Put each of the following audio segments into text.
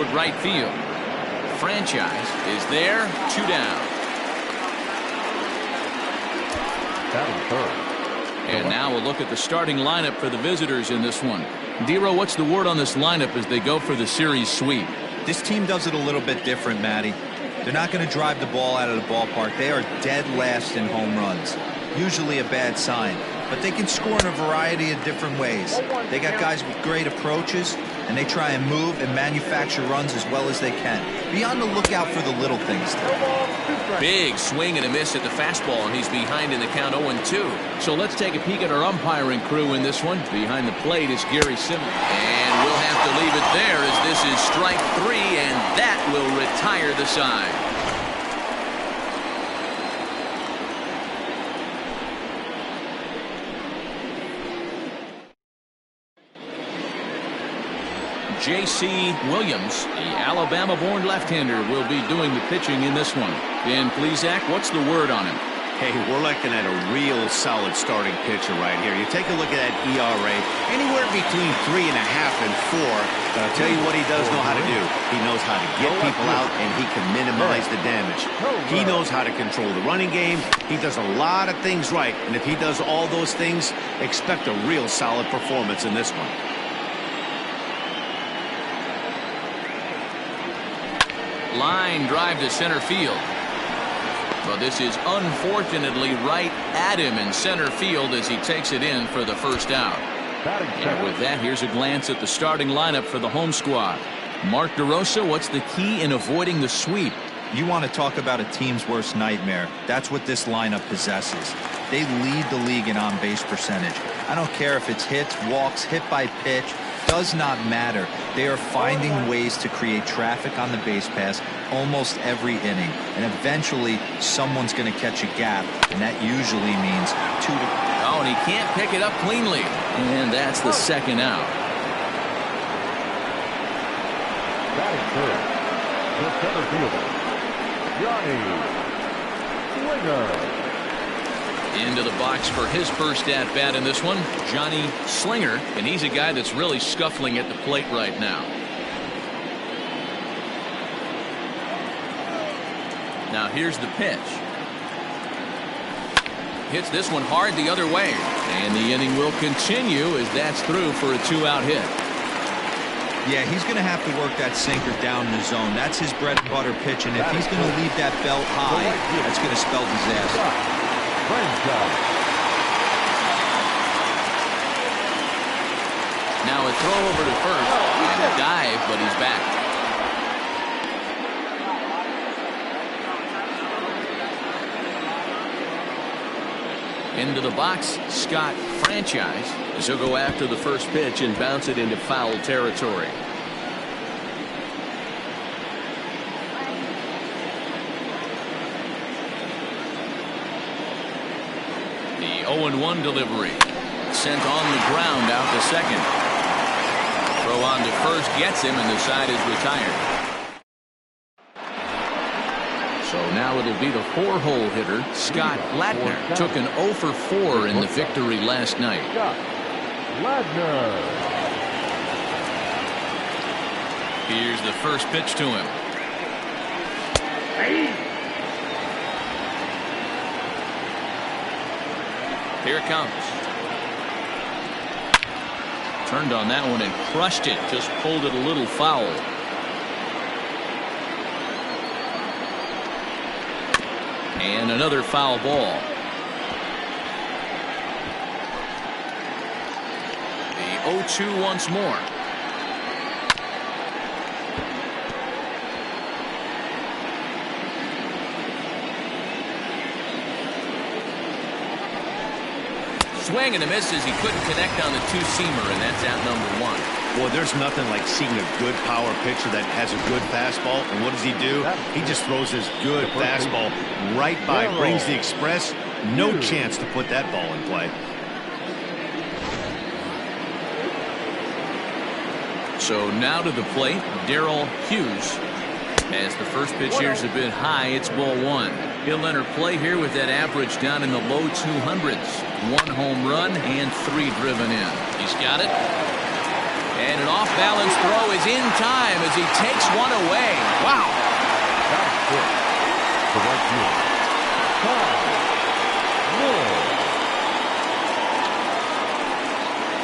at right field. Franchise is there. 2 down. And now we'll look at the starting lineup for the visitors in this one. Dero, what's the word on this lineup as they go for the series sweep? This team does it a little bit different, Matty. They're not going to drive the ball out of the ballpark. They are dead last in home runs. Usually a bad sign. But they can score in a variety of different ways. They got guys with great approaches, and they try and move and manufacture runs as well as they can. Be on the lookout for the little things. Big swing and a miss at the fastball, and he's behind in the count 0-2. So let's take a peek at our umpiring crew in this one. Behind the plate is Gary Simmons. And we'll have to leave it there as this is strike 3, and that will retire the side. J.C. Williams, the Alabama-born left-hander, will be doing the pitching in this one. And please, Zach, what's the word on him? Hey, we're looking at a real solid starting pitcher right here. You take a look at that ERA, anywhere between 3.5 and 4. But I'll tell you what he does know how to do. He knows how to get people out, and he can minimize the damage. He knows how to control the running game. He does a lot of things right, and if he does all those things, expect a real solid performance in this one. Line drive to center field. But this is unfortunately right at him in center field as he takes it in for the first out. And with that, here's a glance at the starting lineup for the home squad. Mark DeRosa, what's the key in avoiding the sweep? You want to talk about a team's worst nightmare. That's what this lineup possesses. They lead the league in on-base percentage. I don't care if it's hits, walks, hit by pitch. Does not matter. They are finding ways to create traffic on the base pass almost every inning, and eventually someone's going to catch a gap, and that usually means 2 to. Oh, and he can't pick it up cleanly, and that's the second out. Batting third, the center fielder, Johnny Slinger. Into the box for his first at-bat in this one, Johnny Slinger, and he's a guy that's really scuffling at the plate right now. Now here's the pitch. Hits this one hard the other way, and the inning will continue as that's through for a 2-out hit. Yeah, he's going to have to work that sinker down in the zone. That's his bread and butter pitch, and if he's going to leave that belt high, that's going to spell disaster. Now a throw over to first and a dive, but he's back. Into the box, Scott Franchise, as he'll go after the first pitch and bounce it into foul territory. The 0-1 delivery. Sent on the ground out to second. Throw on to first gets him, and the side is retired. So now it'll be the 4-hole hitter, Scott Ladner. Took an 0 for 4 in the victory last night. Here's the first pitch to him. Here it comes. Turned on that one and crushed it. Just pulled it a little foul. And another foul ball. The 0-2 once more. Swing and a miss as he couldn't connect on the two-seamer, and that's out number 1. Boy, there's nothing like seeing a good power pitcher that has a good fastball. And what does he do? He just throws his good fastball right by, brings the express. No chance to put that ball in play. So now to the plate, Darrell Hughes. As the first pitch here's a bit high, it's ball 1. He'll enter play here with that average down in the low 200s. 1 home run and 3 driven in. He's got it. And an off-balance throw is in time as he takes one away. Wow. That's good. The right field.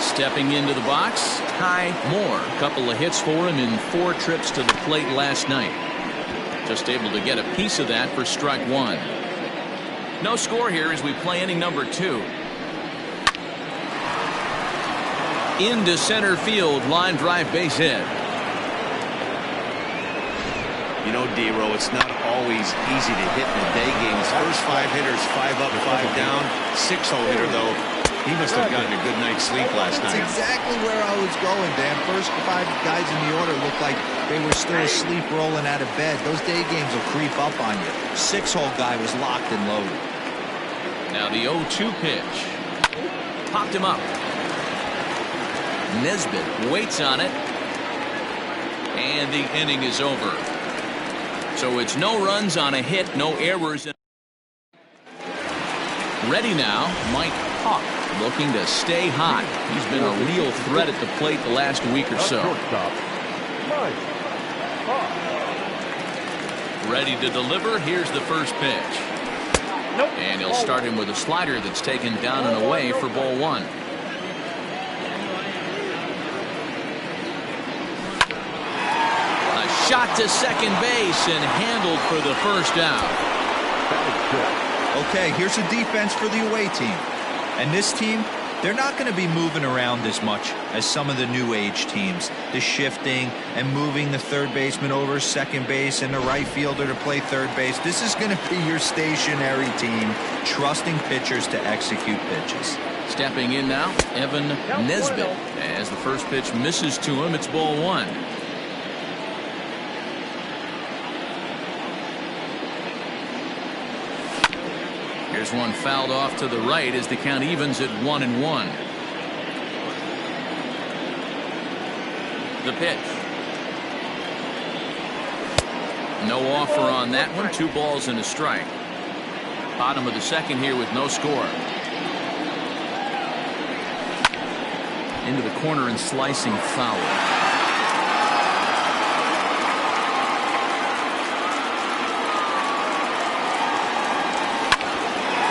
Stepping into the box, Ty Moore. A couple of hits for him in 4 trips to the plate last night. Just able to get a piece of that for strike 1. No score here as we play inning number 2. Into center field, line drive, base hit. You know, D-Row, it's not always easy to hit in the day games. First 5 hitters, 5 up, 5 down. 6-hole hitter, though. He must have gotten a good night's sleep last night. That's exactly where I was going, Dan. First 5 guys in the order looked like they were still asleep rolling out of bed. Those day games will creep up on you. 6-hole guy was locked and loaded. Now the 0-2 pitch. Popped him up. Nesbitt waits on it. And the inning is over. So it's no runs on a hit, no errors. Ready now, Mike Hawk, looking to stay hot. He's been a real threat at the plate the last week or so. Ready to deliver. Here's the first pitch. And he'll start him with a slider that's taken down and away for ball 1. Shot to second base and handled for the first out. Okay, here's a defense for the away team. And this team, they're not going to be moving around as much as some of the new age teams. The shifting and moving the third baseman over second base and the right fielder to play third base. This is going to be your stationary team, trusting pitchers to execute pitches. Stepping in now, Evan Nesbitt. As the first pitch misses to him, it's ball 1. Here's one fouled off to the right as the count evens at 1-1. The pitch. No offer on that one. 2 balls and a strike. Bottom of the second here with no score. Into the corner and slicing foul.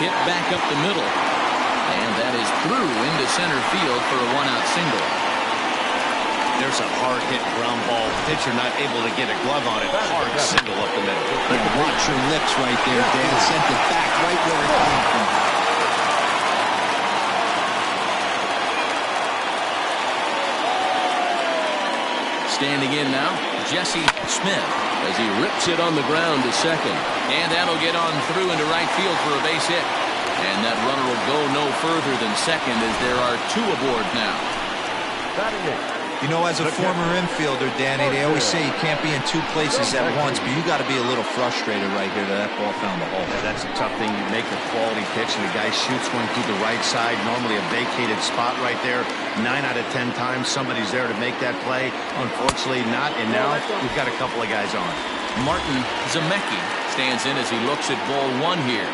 Hit back up the middle. And that is through into center field for a 1-out single. There's a hard hit ground ball. Pitcher not able to get a glove on it. Hard single up the middle. Yeah, watch your lips right there, Dan. Sent it back right where it came from. Standing in now, Jesse Smith as he rips it on the ground to second. And that'll get on through into right field for a base hit. And that runner will go no further than second as there are 2 aboard now. You know, as a former infielder, Danny, they always say you can't be in 2 places at once, but you got to be a little frustrated right here that ball found the hole. Yeah, that's a tough thing. You make a quality pitch and the guy shoots one through the right side, normally a vacated spot right there. 9 out of 10 times somebody's there to make that play. Unfortunately not, and now we've got a couple of guys on. Martin Zemecki stands in as he looks at ball 1 here.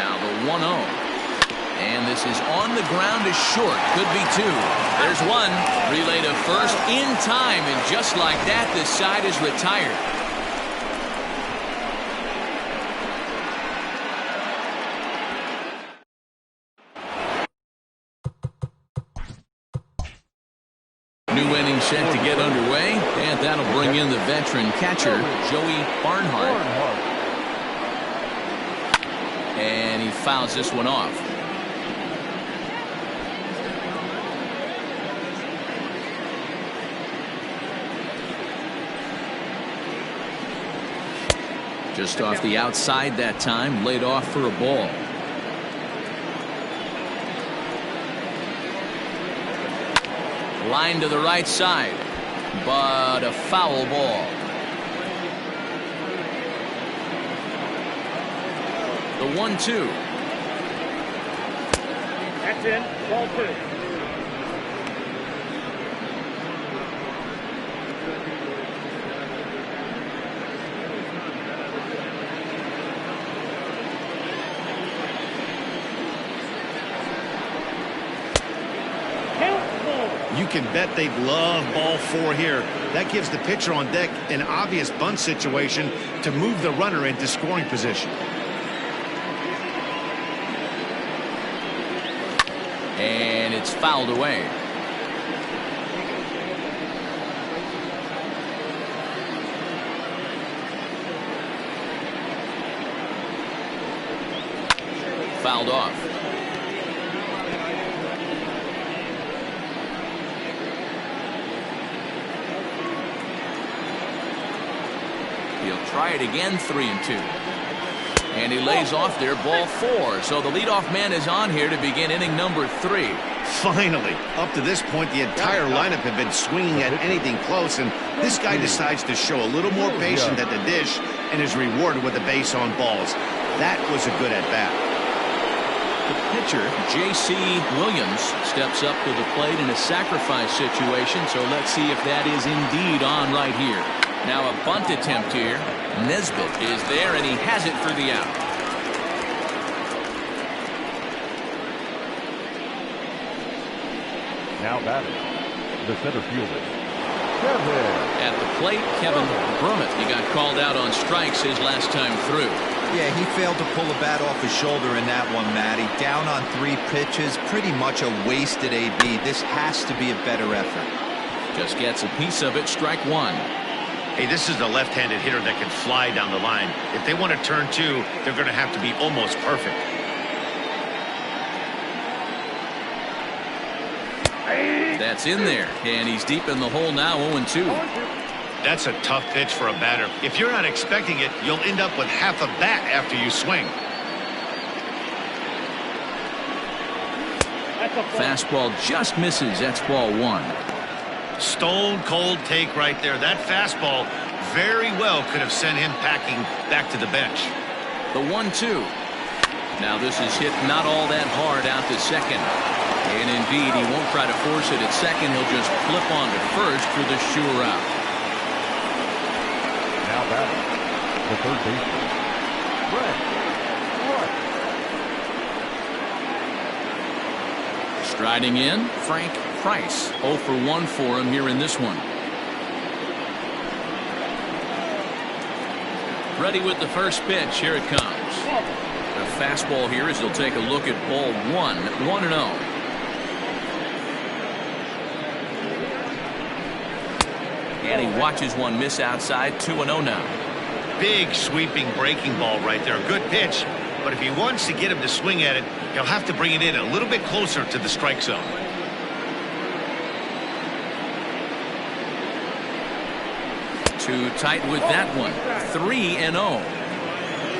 Now the 1-0. And this is on the ground is short. Could be 2. There's 1. Relay to first in time. And just like that, this side is retired. New inning set to get underway. And that'll bring in the veteran catcher, Joey Barnhart. And he fouls this one off. Just off the outside that time, laid off for a ball. Line to the right side, but a foul ball. The 1-2. That's in. Ball 2. You can bet they'd love ball 4 here. That gives the pitcher on deck an obvious bunt situation to move the runner into scoring position. And it's fouled away. Fouled off. He'll try it again, 3-2. And he lays off there, ball 4. So the leadoff man is on here to begin inning number 3. Finally, up to this point, the entire lineup had been swinging at anything close, and this guy decides to show a little more patience at the dish and is rewarded with a base on balls. That was a good at-bat. The pitcher, J.C. Williams, steps up to the plate in a sacrifice situation, so let's see if that is indeed on right here. Now a bunt attempt here. Nesbitt is there, and he has it for the out. Now batting, the center fielder, Kevin. At the plate, Kevin Brummett. He got called out on strikes his last time through. Yeah, he failed to pull the bat off his shoulder in that one, Matty. Down on 3 pitches, pretty much a wasted AB. This has to be a better effort. Just gets a piece of it, strike 1. Hey, this is a left-handed hitter that can fly down the line. If they want to turn 2, they're going to have to be almost perfect. That's in there, and he's deep in the hole now, 0-2. That's a tough pitch for a batter. If you're not expecting it, you'll end up with half a bat after you swing. Fastball just misses. That's ball 1. Stone cold take right there. That fastball very well could have sent him packing back to the bench. The 1-2. Now this is hit not all that hard out to second. And indeed, he won't try to force it at second. He'll just flip on to first for the sure out. Now batting, the third baseman, Brett. Striding in, Frank Price. 0 for 1 for him here in this one. Ready with the first pitch. Here it comes. A fastball here as he'll take a look at ball 1. 1-0. And he watches one miss outside. 2-0 now. Big sweeping breaking ball right there. Good pitch. But if he wants to get him to swing at it, he'll have to bring it in a little bit closer to the strike zone. Too tight with that one. 3-0.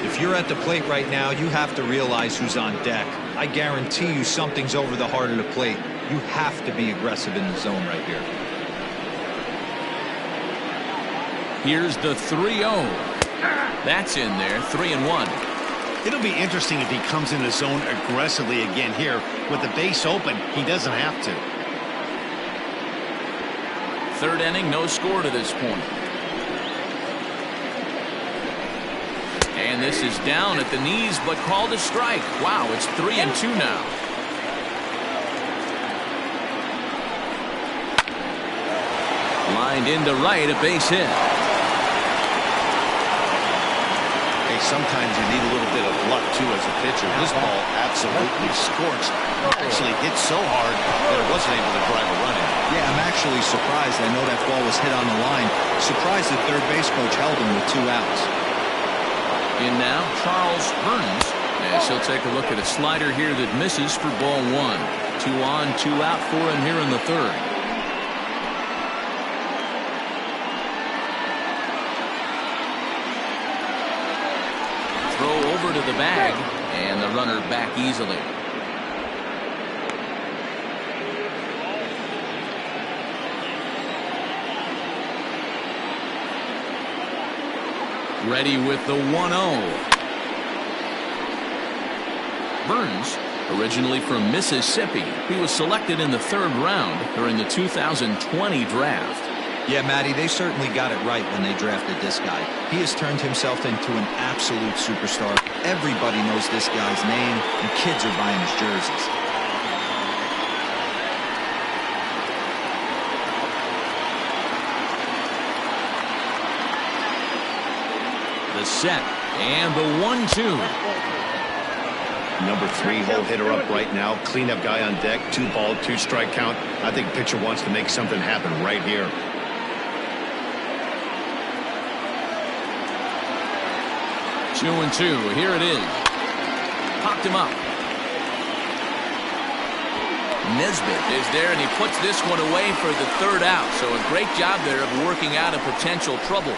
If you're at the plate right now, you have to realize who's on deck. I guarantee you something's over the heart of the plate. You have to be aggressive in the zone right here. Here's the 3-0. That's in there. 3-1. It'll be interesting if he comes in the zone aggressively again here. With the base open, he doesn't have to. Third inning, no score to this point. And this is down at the knees, but called a strike. Wow, it's 3-2 now. Lined into right, a base hit. Hey, sometimes you need a little bit of luck, too, as a pitcher. This ball absolutely scorched. Actually hit so hard that it wasn't able to drive a run in. Yeah, I'm actually surprised. I know that ball was hit on the line. Surprised the third base coach held him with 2 outs. In now, Charles Burns, as he'll take a look at a slider here that misses for ball 1. 2 on, 2 out for him here in the third. Throw over to the bag, and the runner back easily. Ready with the 1-0. Burns, originally from Mississippi, he was selected in the 3rd round during the 2020 draft. Yeah, Matty, they certainly got it right when they drafted this guy. He has turned himself into an absolute superstar. Everybody knows this guy's name, and kids are buying his jerseys. The set and the 1-2. Number 3 hole hitter up right now. Cleanup guy on deck. 2-ball, 2-strike count. I think pitcher wants to make something happen right here. Two and two. Here it is. Popped him up. Nesbitt is there, and he puts this one away for the 3rd out. So a great job there of working out a potential trouble.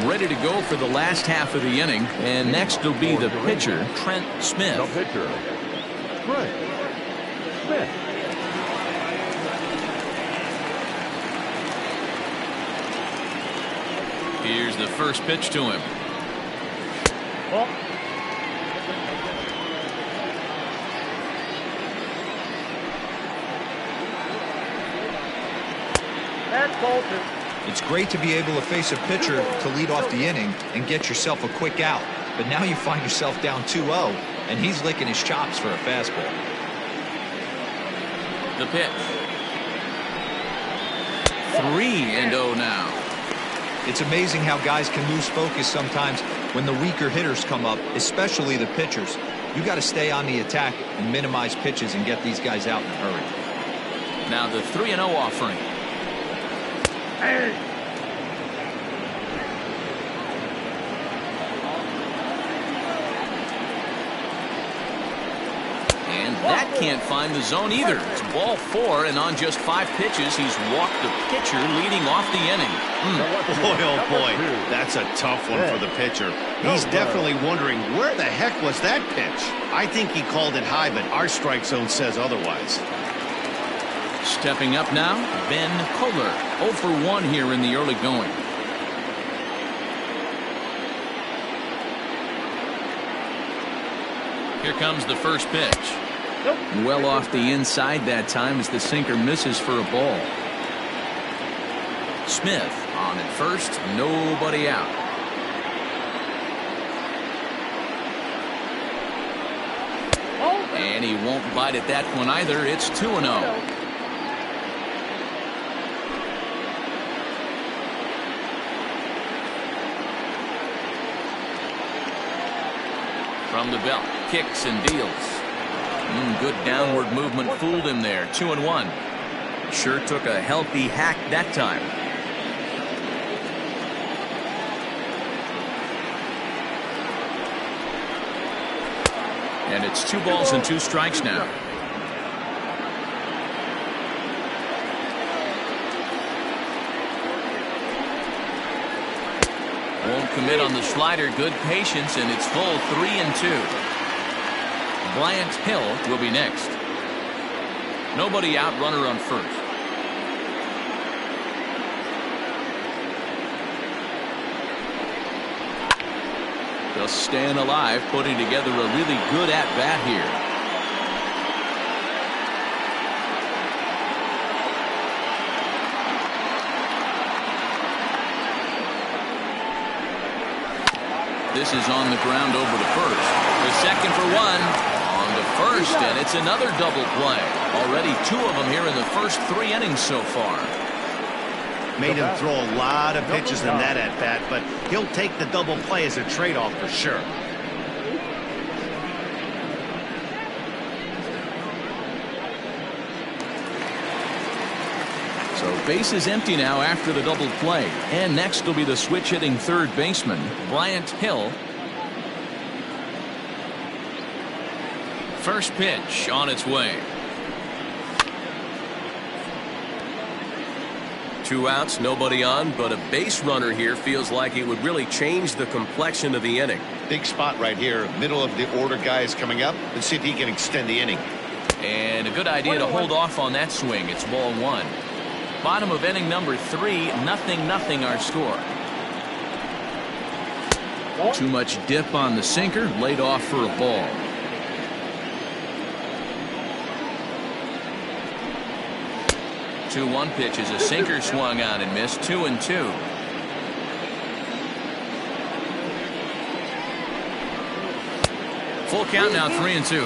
Ready to go for the last half of the inning, and next will be the pitcher, Trent Smith. The pitcher, Trent Smith. Here's the first pitch to him. It's great to be able to face a pitcher to lead off the inning and get yourself a quick out. But now you find yourself down 2-0, and he's licking his chops for a fastball. The pitch. 3-0 now. It's amazing how guys can lose focus sometimes when the weaker hitters come up, especially the pitchers. You got to stay on the attack and minimize pitches and get these guys out in a hurry. Now the 3-0 offering. And that can't find the zone either. It's ball 4, and on just 5 pitches, he's walked the pitcher leading off the inning. Boy, oh boy, that's a tough one for the pitcher. He's definitely wondering, where the heck was that pitch? I think he called it high, but our strike zone says otherwise. Stepping up now, Ben Kohler. 0 for 1 here in the early going. Here comes the first pitch. Well off the inside that time as the sinker misses for a ball. Smith on at first, nobody out. And he won't bite at that one either. It's 2-0. From the belt, kicks and deals. Good downward movement fooled him there. 2-1. Sure took a healthy hack that time. And it's 2 balls and 2 strikes now. Won't commit on the slider. Good patience, and it's full 3-2. Bryant Hill will be next. Nobody out, runner on first. Just staying alive, putting together a really good at-bat here. This is on the ground over to first. The second for 1 on the first, and it's another double play. Already 2 of them here in the first 3 innings so far. Made him throw a lot of pitches in that at-bat, but he'll take the double play as a trade-off for sure. So base is empty now after the double play. And next will be the switch-hitting third baseman, Bryant Hill. First pitch on its way. 2 outs, nobody on, but a base runner here feels like it would really change the complexion of the inning. Big spot right here. Middle of the order guy is coming up. Let's see if he can extend the inning. And a good idea to hold off on that swing. It's ball 1. Bottom of inning number 3, 0-0 our score. Too much dip on the sinker, laid off for a ball. Two-1 pitch is a sinker swung on and missed. 2-2. Full count now, 3-2.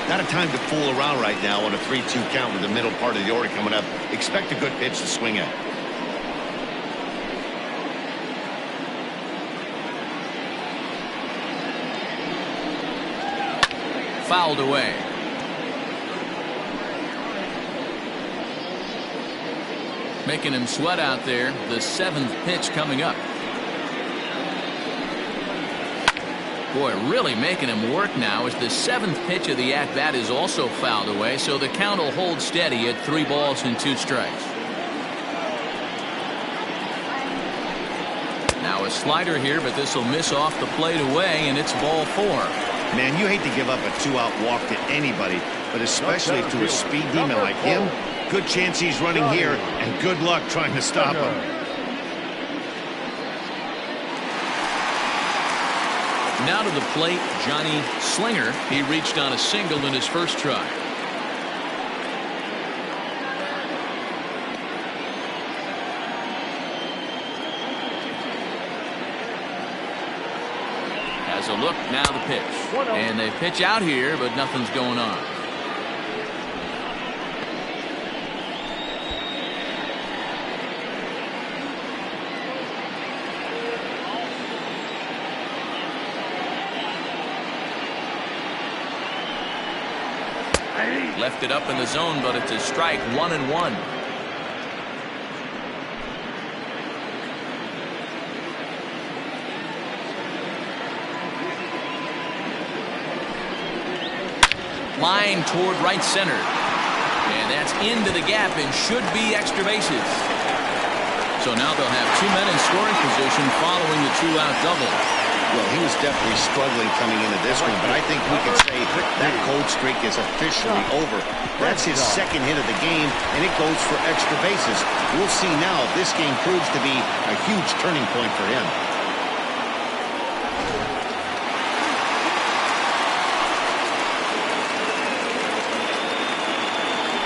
Not a time to fool around right now on a 3-2 count with the middle part of the order coming up. Expect a good pitch to swing at. Fouled away. Making him sweat out there. The 7th pitch coming up. Boy, really making him work now as the 7th pitch of the at-bat is also fouled away, so the count will hold steady at 3 balls and 2 strikes. Now a slider here, but this will miss off the plate away, and it's ball 4. Man, you hate to give up a 2-out walk to anybody, but especially to a speed demon like him. Good chance he's running here, and good luck trying to stop him. Now to the plate, Johnny Slinger. He reached on a single in his first try. Has a look, now the pitch. And they pitch out here, but nothing's going on. Left it up in the zone, but it's a strike, 1-1. Line toward right center. And that's into the gap and should be extra bases. So now they'll have 2 men in scoring position following the 2-out double. Well, he was definitely struggling coming into this one, but I think we can say that cold streak is officially over. That's his 2nd hit of the game, and it goes for extra bases. We'll see now if this game proves to be a huge turning point for him.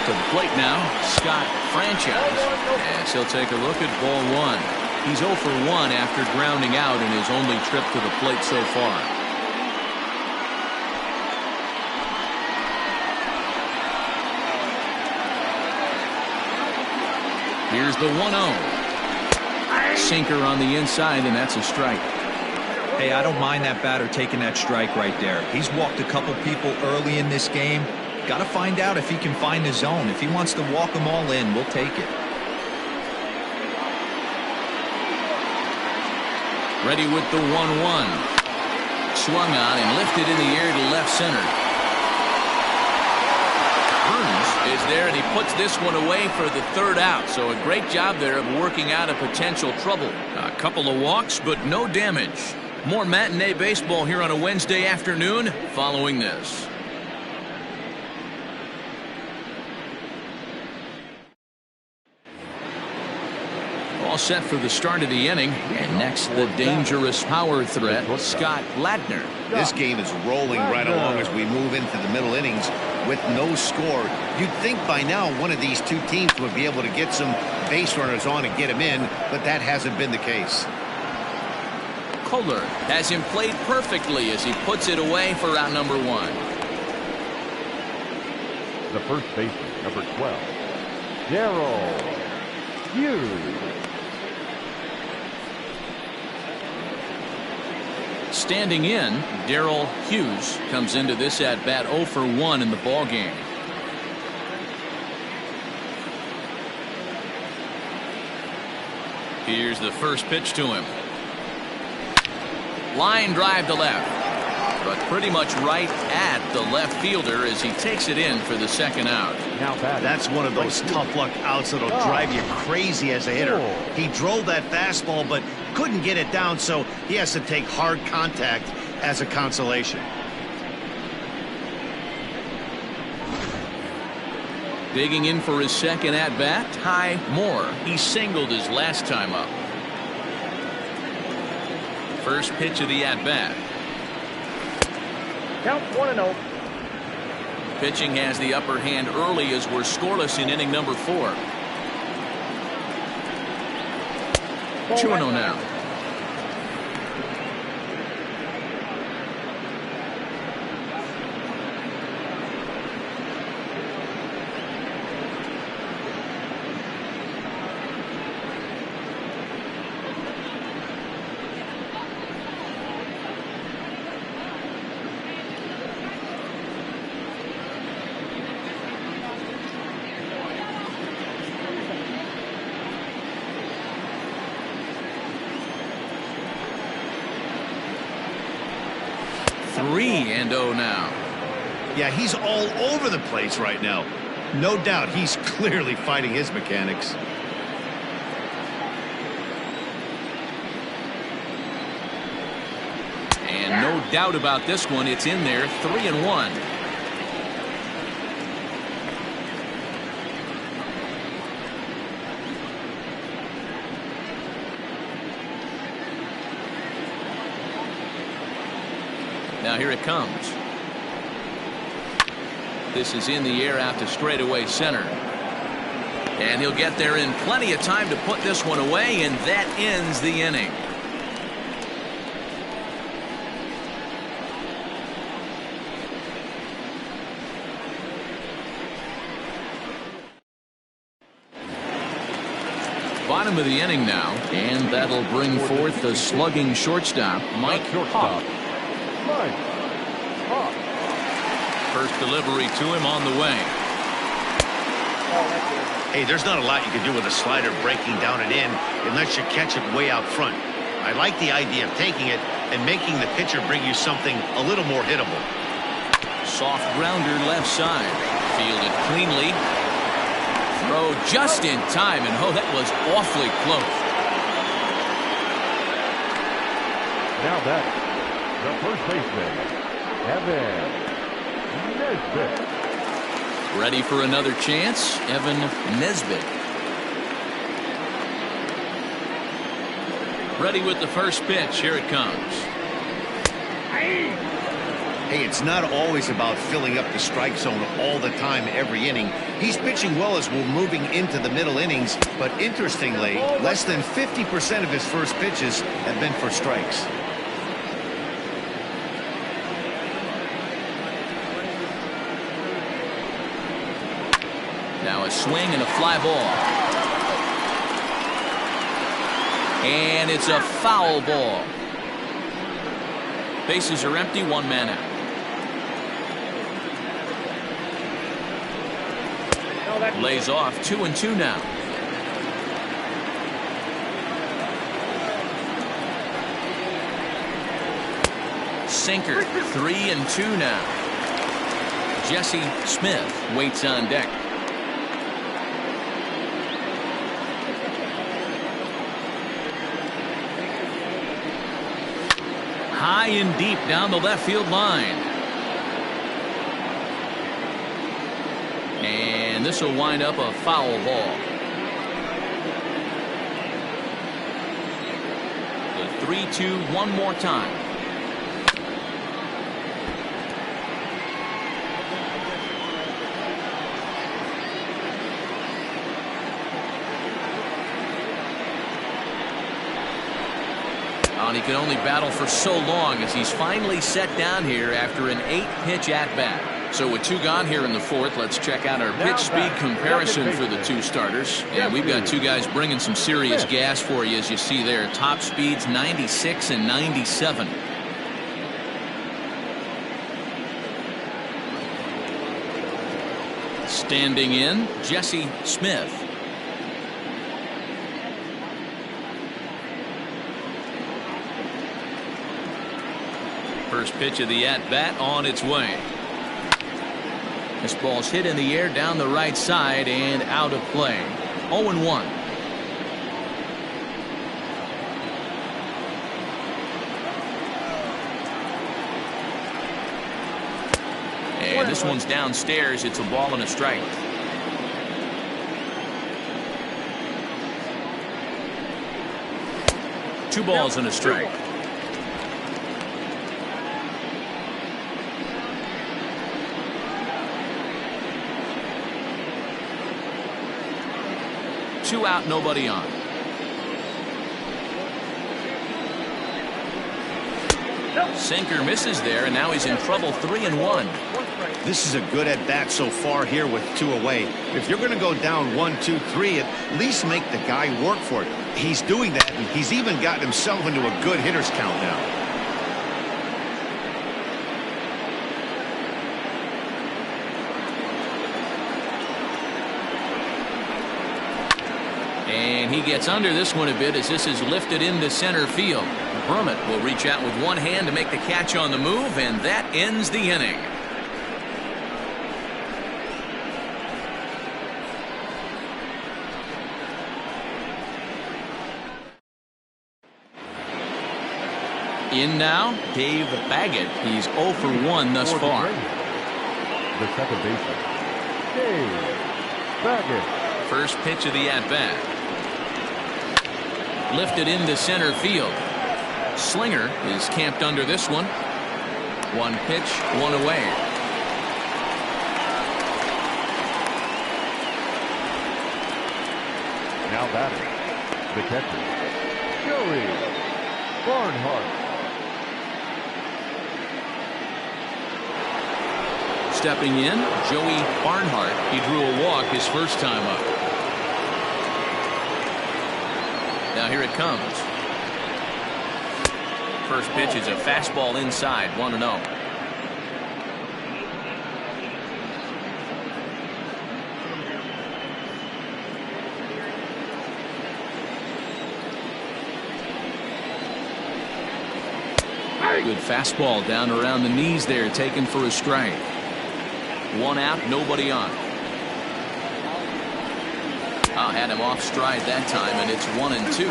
To the plate now, Scott Franchise, as he'll take a look at ball 1. He's 0 for 1 after grounding out in his only trip to the plate so far. Here's the 1-0. Sinker on the inside, and that's a strike. Hey, I don't mind that batter taking that strike right there. He's walked a couple people early in this game. Got to find out if he can find the zone. If he wants to walk them all in, we'll take it. Ready with the 1-1. Swung on and lifted in the air to left center. Burns is there, and he puts this one away for the 3rd out. So a great job there of working out a potential trouble. A couple of walks, but no damage. More matinee baseball here on a Wednesday afternoon following this. All set for the start of the inning, and next the dangerous power threat, Scott Ladner. This game is rolling right along as we move into the middle innings with no score. You'd think by now one of these two teams would be able to get some base runners on and get him in, but that hasn't been the case. Kohler has him played perfectly as he puts it away for out number 1. The first baseman, number 12, Darrell Hughes. Standing in, Darrell Hughes comes into this at-bat 0 for 1 in the ballgame. Here's the first pitch to him. Line drive to left, but pretty much right at the left fielder as he takes it in for the 2nd out. That's one of those tough luck outs that'll drive you crazy as a hitter. He drove that fastball, but couldn't get it down, so he has to take hard contact as a consolation. Digging in for his 2nd at-bat, Ty Moore. He singled his last time up. First pitch of the at-bat. Count 1-0. Pitching has the upper hand early as we're scoreless in inning number 4. 2-0 now. 3-0 now. Yeah, he's all over the place right now. No doubt he's clearly fighting his mechanics. And no doubt about this one, it's in there, 3-1. Now here it comes. This is in the air out to straightaway center. And he'll get there in plenty of time to put this one away, and that ends the inning. Bottom of the inning now, and that'll bring forth the slugging shortstop, Mike Hawk. First delivery to him on the way. Hey, there's not a lot you can do with a slider breaking down and in unless you catch it way out front. I like the idea of taking it and making the pitcher bring you something a little more hittable. Soft grounder left side. Fielded cleanly. Throw just in time, and oh, that was awfully close. Now back, the first baseman, Evan Nesbitt. Ready for another chance, Evan Nesbitt. Ready with the first pitch. Here it comes. Hey, it's not always about filling up the strike zone all the time every inning. He's pitching well as we're moving into the middle innings, but interestingly, less than 50% of his first pitches have been for strikes. Now a swing and a fly ball. And it's a foul ball. Bases are empty, one man out. Lays off, 2-2 now. Sinker, 3-2 now. Jesse Smith waits on deck. High and deep down the left field line. And this will wind up a foul ball. The 3-2 one more time. And he can only battle for so long as he's finally set down here after an 8-pitch at-bat. So with 2 gone here in the fourth, let's check out our pitch speed comparison for the 2 starters. And we've got 2 guys bringing some serious gas for you, as you see there. Top speeds 96 and 97. Standing in, Jesse Smith. First pitch of the at-bat on its way. This ball's hit in the air down the right side and out of play. 0-1. And this one's downstairs. It's a ball and a strike. Two balls and a strike. Two out, nobody on. Sinker misses there, and now he's in trouble. 3-1. This is a good at bat so far here with 2 away. If you're going to go down 1, 2, 3, at least make the guy work for it. He's doing that, and he's even gotten himself into a good hitter's count now. And he gets under this one a bit as this is lifted into center field. Brummett will reach out with one hand to make the catch on the move, and that ends the inning. In now, Dave Baggett. He's 0 for 1 thus far. The second baseman, Dave Baggett. First pitch of the at-bat. Lifted into center field. Slinger is camped under this one. One pitch, one away. Now batting, the catcher, Joey Barnhart. Stepping in, Joey Barnhart. He drew a walk his first time up. Now here it comes. First pitch is a fastball inside, 1-0. Good fastball down around the knees there, taken for a strike. One out, nobody on. Had him off stride that time, and it's 1-2.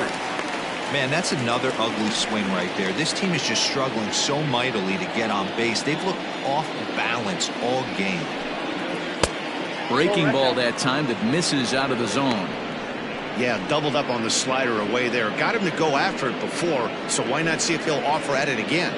Man, that's another ugly swing right there. This team is just struggling so mightily to get on base. They've looked off balance all game. Breaking ball that time that misses out of the zone. Yeah, doubled up on the slider away there. Got him to go after it before, so why not see if he'll offer at it again?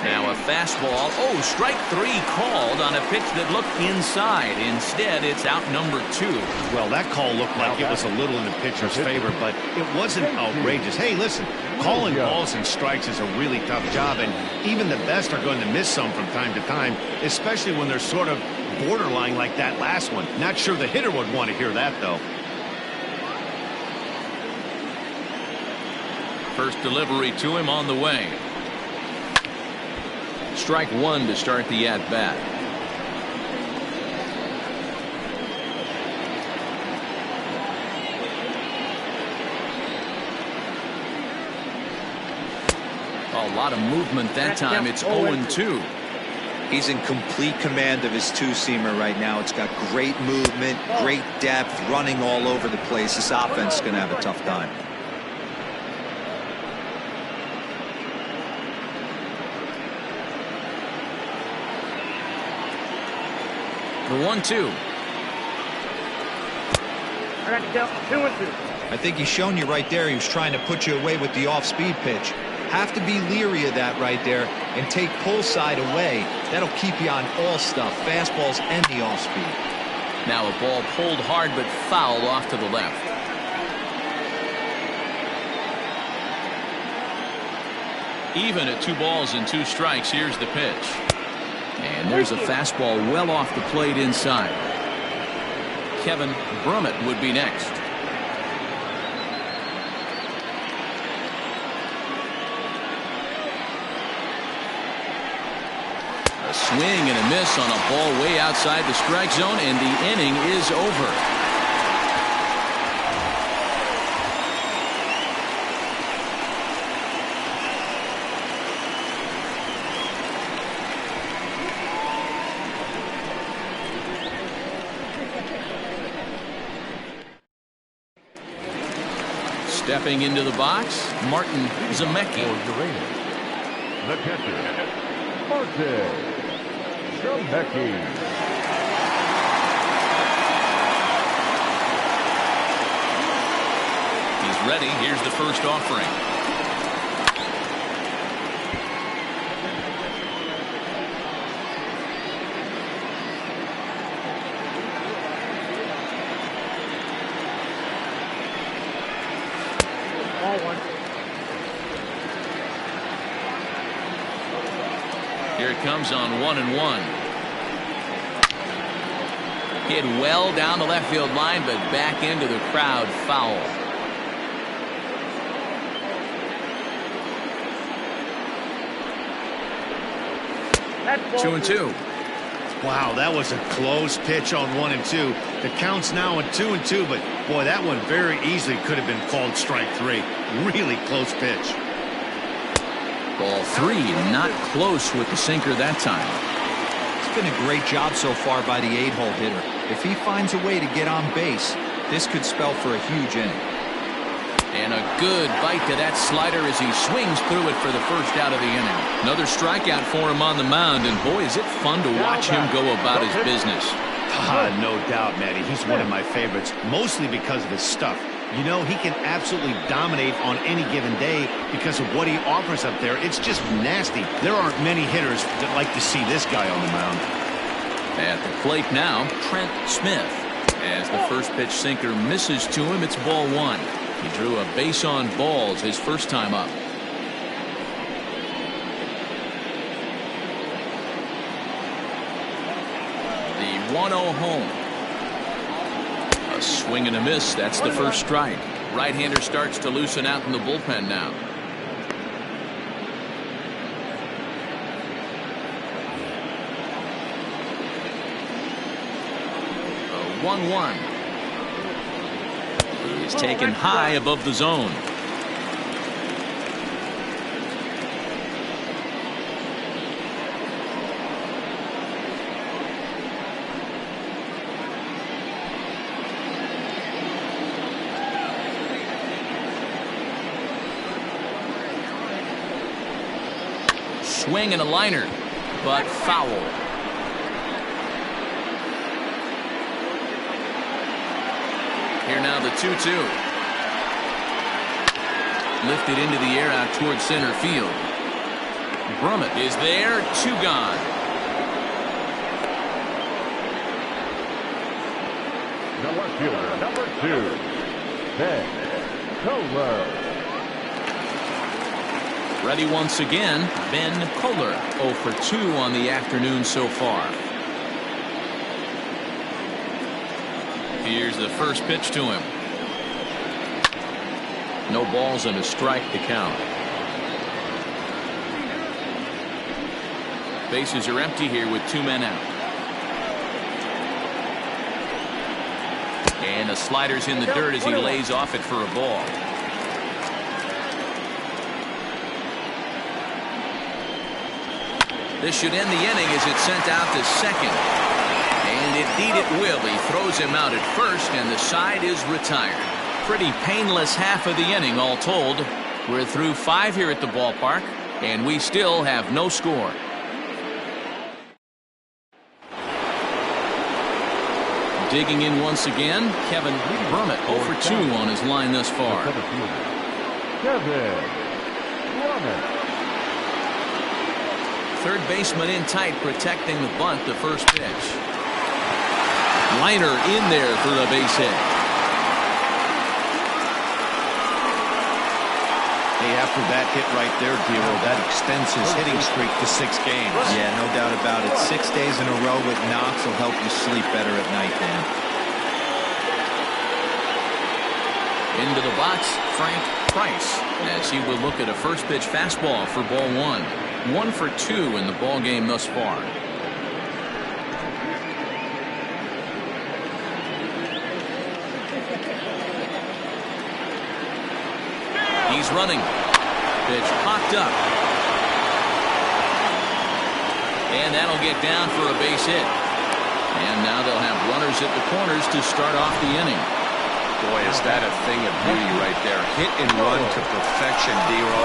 Now a fastball. Oh, strike 3 called on a pitch that looked inside. Instead, it's out number 2. Well, that call looked like it was a little in the pitcher's favor, but it wasn't outrageous. Hey, listen, calling balls and strikes is a really tough job, and even the best are going to miss some from time to time, especially when they're sort of borderline like that last one. Not sure the hitter would want to hear that, though. First delivery to him on the way. Strike 1 to start the at-bat. A lot of movement that time. It's 0-2. He's in complete command of his two-seamer right now. It's got great movement, great depth, running all over the place. This offense is going to have a tough time. The 1-2. I think he's shown you right there. He was trying to put you away with the off-speed pitch. Have to be leery of that right there and take pull side away. That'll keep you on all stuff, fastballs and the off-speed. Now a ball pulled hard but fouled off to the left. Even at 2 balls and 2 strikes, here's the pitch. And there's a fastball well off the plate inside. Kevin Brummett would be next. A swing and a miss on a ball way outside the strike zone, and the inning is over. Stepping into the box, Martin Zemecki. The catcher, Martin Zemecki. He's ready. Here's the first offering. Here it comes on 1-1. Hit well down the left field line, but back into the crowd, foul. That's 2-2. Wow, that was a close pitch on 1-2. The count's now at 2-2, but boy, that one very easily could have been called strike 3. Really close pitch. Ball 3, not close with the sinker that time. It's been a great job so far by the 8-hole hitter. If he finds a way to get on base, this could spell for a huge inning. And a good bite to that slider as he swings through it for the first out of the inning. Another strikeout for him on the mound, and boy, is it fun to watch him go about his business. No doubt, Matty. He's one of my favorites, mostly because of his stuff. You know, he can absolutely dominate on any given day because of what he offers up there. It's just nasty. There aren't many hitters that like to see this guy on the mound. At the plate now, Trent Smith. As the first pitch sinker misses to him, it's ball 1. He drew a base on balls his first time up. The 1-0 home. A swing and a miss. That's the first strike. Right-hander starts to loosen out in the bullpen now. A 1-1. He's taken high above the zone. Swing and a liner, but foul. Here now the 2-2. Lifted into the air out towards center field. Brummett is there, 2 gone. The left fielder, number 2, Ben Kohler. Ready once again, Ben Kohler, 0 for 2 on the afternoon so far. Here's the first pitch to him. No balls and a strike to count. Bases are empty here with 2 men out. And the slider's in the dirt as he lays off it for a ball. This should end the inning as it's sent out to second. And indeed it will. He throws him out at first, and the side is retired. Pretty painless half of the inning, all told. We're through 5 here at the ballpark, and we still have no score. Digging in once again, Kevin Brummett, 0 for 2 on his line thus far. Kevin Brummett. Third baseman in tight, protecting the bunt, the first pitch. Liner in there for a base hit. Hey, after that hit right there, Dero, that extends his hitting streak to 6 games. Yeah, no doubt about it. 6 days in a row with knocks will help you sleep better at night, Dan. Into the box, Frank Price, as he will look at a first pitch fastball for ball 1. 1 for 2 in the ball game thus far. He's running. Pitch popped up. And that'll get down for a base hit. And now they'll have runners at the corners to start off the inning. Boy, is that a thing of beauty right there. Hit and run to perfection, Dero.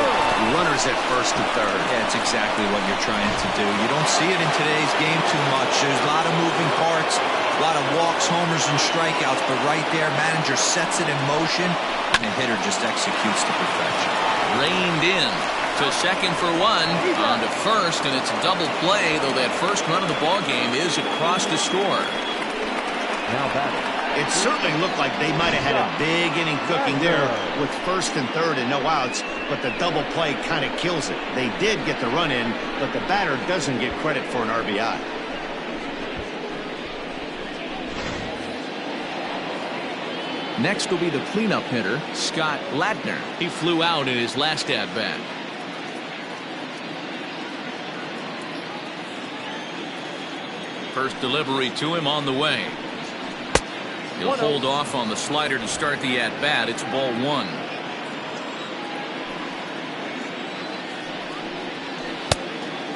Runners at first and third. Yeah, it's exactly what you're trying to do. You don't see it in today's game too much. There's a lot of moving parts, a lot of walks, homers, and strikeouts, but right there, manager sets it in motion, and the hitter just executes to perfection. Reined in to second for 1, on to first, and it's a double play, though that first run of the ball game is across the score. Now batting. It certainly looked like they might have had a big inning cooking there with first and third and no outs, but the double play kind of kills it. They did get the run in, but the batter doesn't get credit for an RBI. Next will be the cleanup hitter, Scott Ladner. He flew out in his last at-bat. First delivery to him on the way. He'll hold off on the slider to start the at-bat. It's ball one.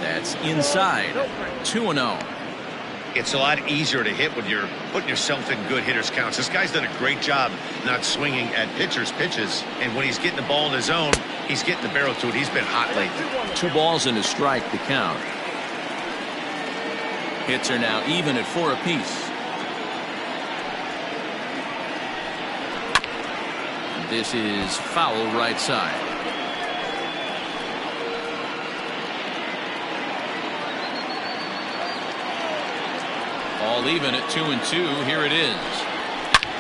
That's inside. 2-0. It's a lot easier to hit when you're putting yourself in good hitters counts. This guy's done a great job not swinging at pitchers' pitches. And when he's getting the ball in his zone, he's getting the barrel to it. He's been hot lately. 2 balls and a strike to count. Hits are now even at 4 apiece. This is foul right side. All even at 2-2. Here it is.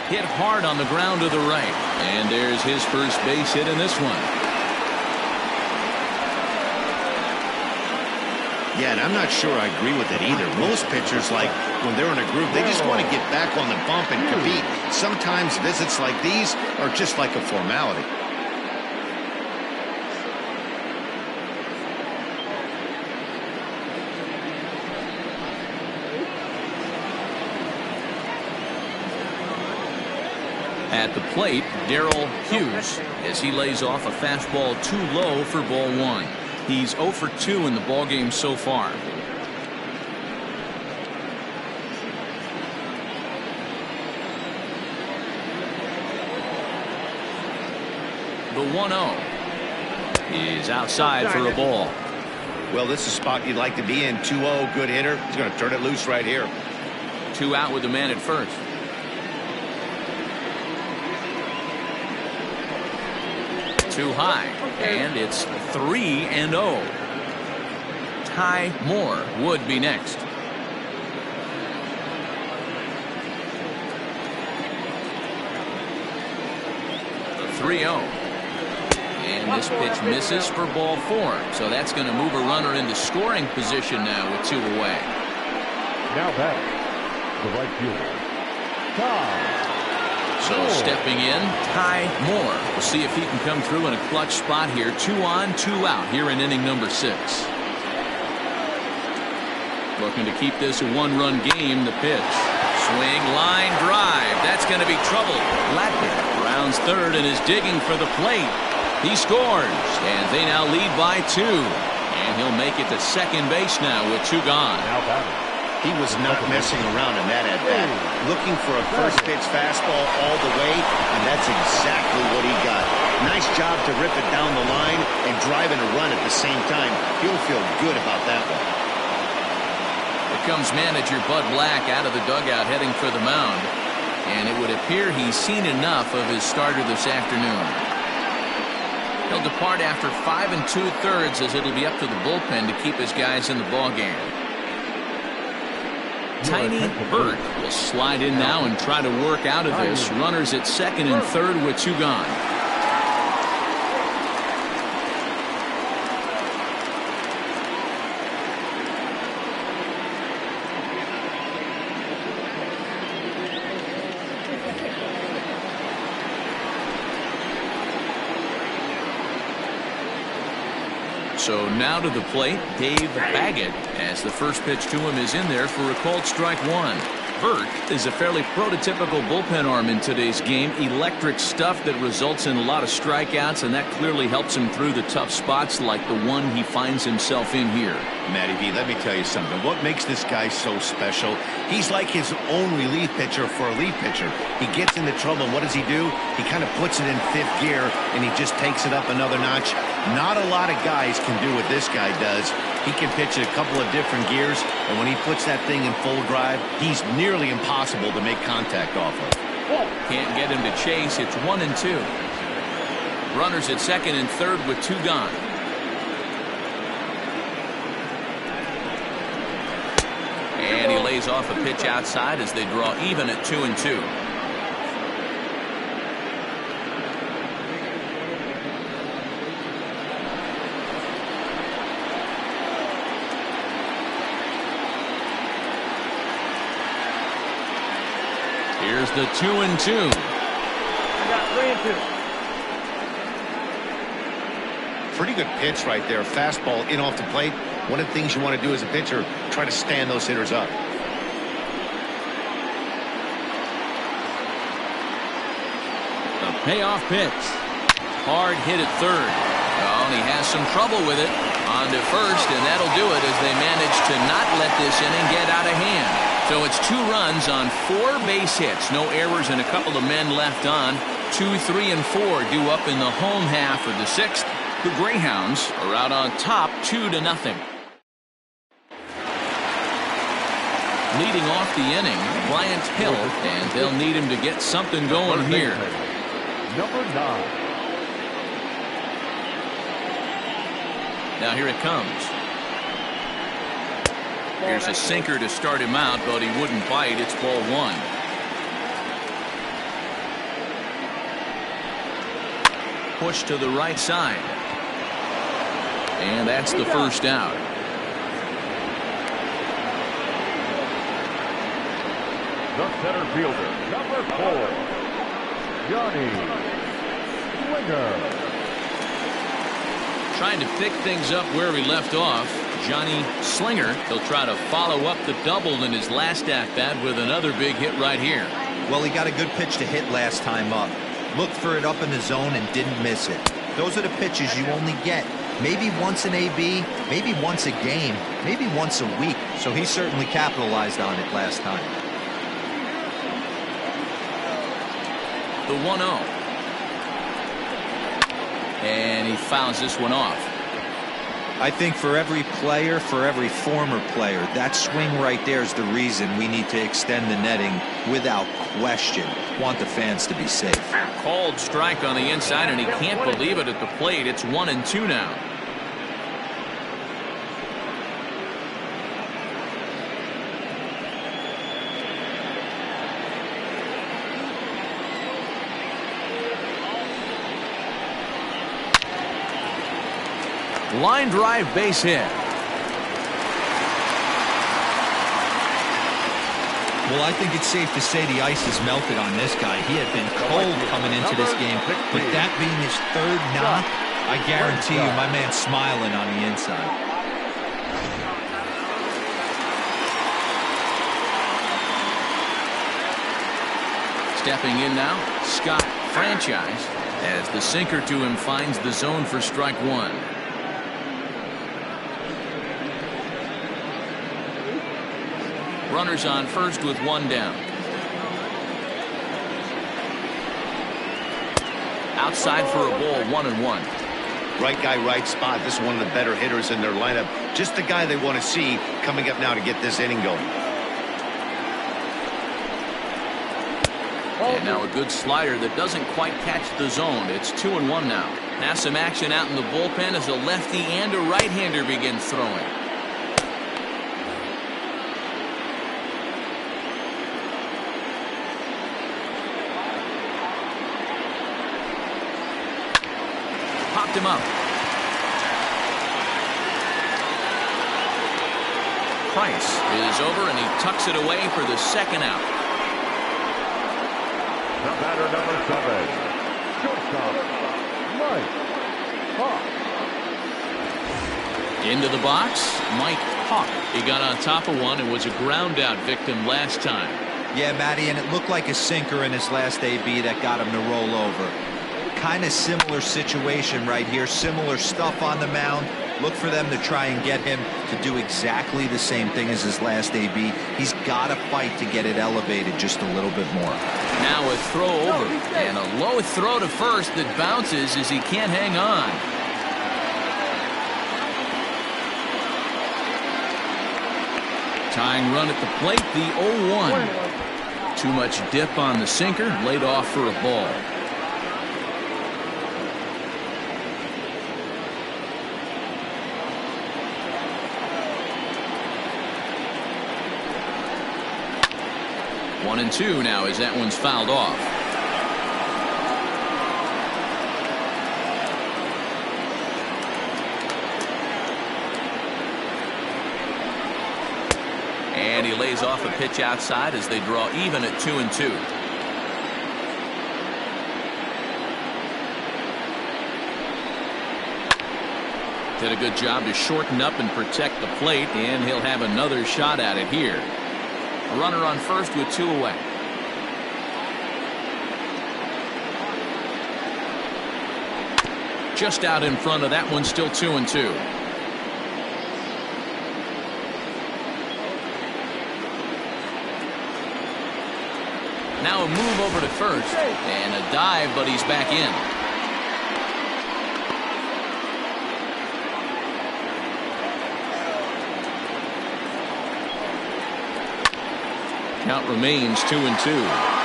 Hit hard on the ground to the right. And there's his first base hit in this one. Yeah, and I'm not sure I agree with it either. Most pitchers, like when they're in a groove, they just want to get back on the bump and compete. Sometimes visits like these are just like a formality. At the plate, Darrell Hughes, as he lays off a fastball too low for ball one. He's 0 for 2 in the ballgame so far. The 1-0 is outside for a ball. Well, this is a spot you'd like to be in. 2-0, good hitter. He's going to turn it loose right here. 2 out with the man at first. Too high, and it's 3-0. Ty Moore would be next. The 3-0. And this pitch misses for ball 4. So that's going to move a runner into scoring position now with 2 away. Now batting, the right fielder, Ty. So stepping in, Ty Moore. We'll see if he can come through in a clutch spot here. 2 on, 2 out here in inning number 6. Looking to keep this a 1-run game. The pitch. Swing, line, drive. That's going to be trouble. Latner rounds third and is digging for the plate. He scores, and they now lead by 2. And he'll make it to second base now with 2 gone. Now batting. He was not messing around in that at-bat. Looking for a first-pitch fastball all the way, and that's exactly what he got. Nice job to rip it down the line and drive in a run at the same time. He'll feel good about that one. Here comes manager Bud Black out of the dugout heading for the mound. And it would appear he's seen enough of his starter this afternoon. He'll depart after 5 2/3 as it'll be up to the bullpen to keep his guys in the ballgame. Tiny Burt will slide in now and try to work out of this. Runners at second and third with 2 gone. So now to the plate, Dave Baggett, as the first pitch to him is in there for a called strike 1. Burt is a fairly prototypical bullpen arm in today's game. Electric stuff that results in a lot of strikeouts, and that clearly helps him through the tough spots like the one he finds himself in here. Matty V, let me tell you something. What makes this guy so special? He's like his own relief pitcher for a relief pitcher. He gets into trouble, and what does he do? He kind of puts it in 5th gear, and he just takes it up another notch. Not a lot of guys can do what this guy does. He can pitch it a couple of different gears, and when he puts that thing in full drive, he's nearly impossible to make contact off of. Can't get him to chase. It's 1 and 2. Runners at second and third with 2 gone. And he lays off a pitch outside as they draw even at 2 and 2. Here's the 2 and 2. I got 3 and 2. Pretty good pitch right there. Fastball in off the plate. One of the things you want to do as a pitcher, try to stand those hitters up. Payoff pitch. Hard hit at third. Oh, and he has some trouble with it. On to first, and that'll do it as they manage to not let this inning get out of hand. So it's 2 runs on 4 base hits. No errors and a couple of men left on. 2, 3, and 4 due up in the home half of the 6th. The Greyhounds are out on top 2-0. Leading off the inning, Bryant Hill, and they'll need him to get something going here. Number 9. Now here it comes. Here's a sinker to start him out, but he wouldn't bite. It's ball 1. Push to the right side. And that's the first out. The center fielder, number 4, Johnny Slinger. Trying to pick things up where we left off. Johnny Slinger. He'll try to follow up the double in his last at-bat with another big hit right here. Well, he got a good pitch to hit last time up. Looked for it up in the zone and didn't miss it. Those are the pitches you only get. Maybe once an AB, maybe once a game, maybe once a week. So he certainly capitalized on it last time. The 1-0. And he fouls this one off. I think for every player, for every former player, that swing right there is the reason we need to extend the netting without question. Want the fans to be safe. Called strike on the inside, and he can't believe it at the plate. It's 1-2 now. Line drive base hit. Well, I think it's safe to say the ice has melted on this guy. He had been cold coming into this game, but that being his 3rd knock, I guarantee you my man's smiling on the inside. Stepping in now, Scott Franchise, as the sinker to him finds the zone for strike 1. Runners on first with 1 down. Outside for a ball, 1-1. Right guy, right spot. This is one of the better hitters in their lineup. Just the guy they want to see coming up now to get this inning going. And now a good slider that doesn't quite catch the zone. It's 2-1 now. Now some action out in the bullpen as a lefty and a right-hander begin throwing. Popped him up. Price is over, and he tucks it away for the 2nd out. The batter, number 7, shortstop, Mike Hawk. Into the box, Mike Hawk. He got on top of one and was a ground out victim last time. Yeah, Matty, and it looked like a sinker in his last AB that got him to roll over. Kind of similar situation right here. Similar stuff on the mound. Look for them to try and get him to do exactly the same thing as his last AB. He's got to fight to get it elevated just a little bit more. Now a throw over, and a low throw to first that bounces as he can't hang on. Tying run at the plate, the 0-1. Too much dip on the sinker, laid off for a ball. One and 2 now as that one's fouled off. And he lays off a pitch outside as they draw even at 2-2. Did a good job to shorten up and protect the plate, and he'll have another shot at it here. A runner on first with 2 away. just out in front of that one, still 2-2. Now a move over to first, and a dive, but he's back in. Count remains 2-2.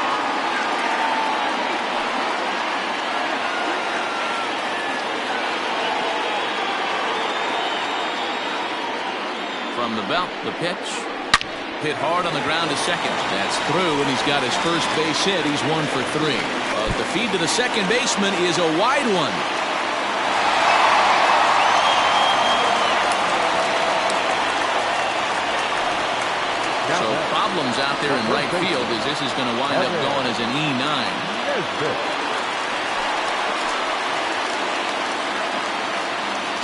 From the belt, the pitch. Hit hard on the ground to second. That's through, and he's got his first base hit. He's 1 for 3. But the feed to the second baseman is a wide one. So problems out there in right field as this is going to wind up going as an E9.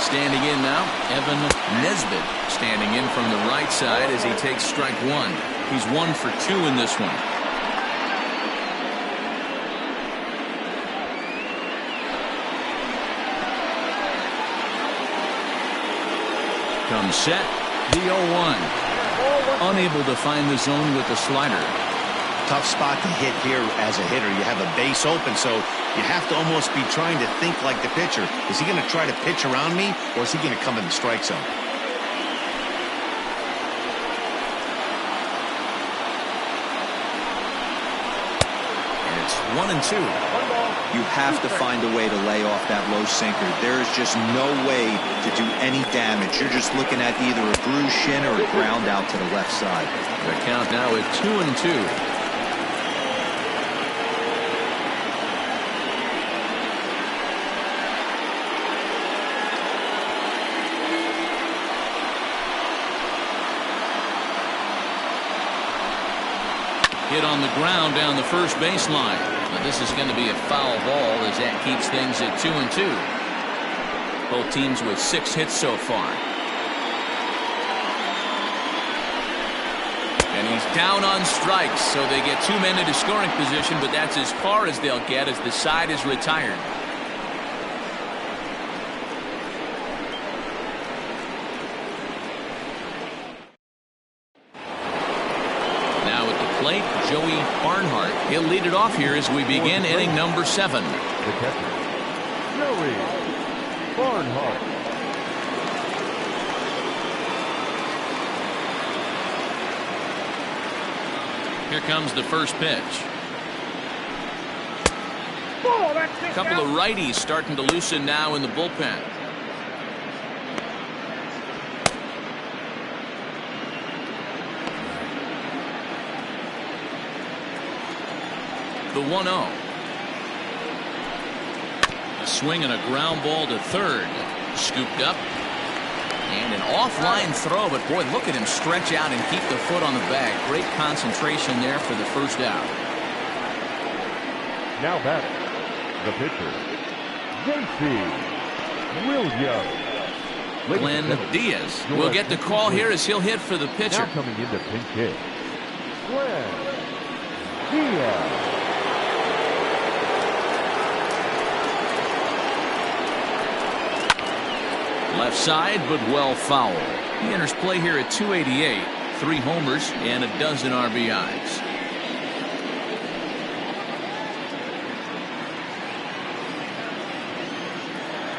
Standing in now, Evan Nesbitt standing in from the right side as he takes strike 1. He's 1 for 2 in this one. Comes set, the 0-1. Unable to find the zone with the slider. Tough spot to hit here as a hitter. You have a base open, so you have to almost be trying to think like the pitcher. Is he going to try to pitch around me, or is he going to come in the strike zone? And it's 1-2. You have to find a way to lay off that low sinker. There is just no way to do any damage. You're just looking at either a bruised shin or a ground out to the left side. The count now is 2-2. Hit on the ground down the first baseline. But this is going to be a foul ball as that keeps things at 2-2. Both teams with 6 hits so far. And he's down on strikes, so they get 2 men into scoring position, but that's as far as they'll get as the side is retired. Joey Barnhart. He'll lead it off here as we begin inning number 7. The catcher, Joey Barnhart. Here comes the first pitch. A couple of righties starting to loosen now in the bullpen. The 1-0. A swing and a ground ball to third. Scooped up. And an offline throw, but boy, look at him stretch out and keep the foot on the bag. Great concentration there for the first out. Now batting, the pitcher, J.C. Williams. Glenn Diaz will get the call here as he'll hit for the pitcher. Now coming into pinch hit, Glenn Diaz. Left side, but well foul. He enters play here at 288, 3 homers and a dozen RBIs.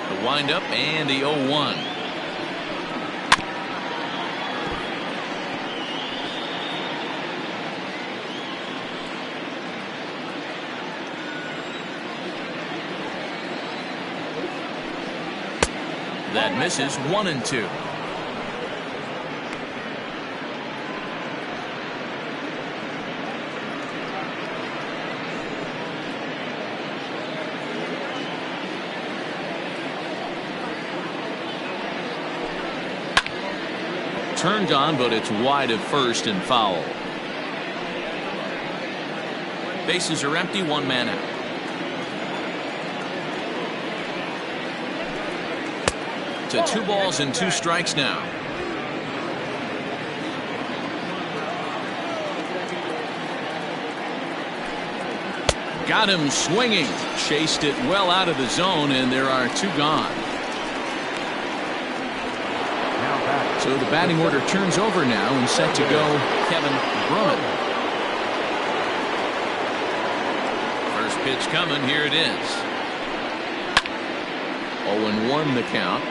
The windup and the 0-1. That misses. 1-2. Turned on, but it's wide at first and foul. Bases are empty, 1 man out. To 2 balls and 2 strikes now. Got him swinging. Chased it well out of the zone, and there are 2 gone. So the batting order turns over now, and set to go Kevin Brummett. First pitch coming. Here it is. 0-1 the count.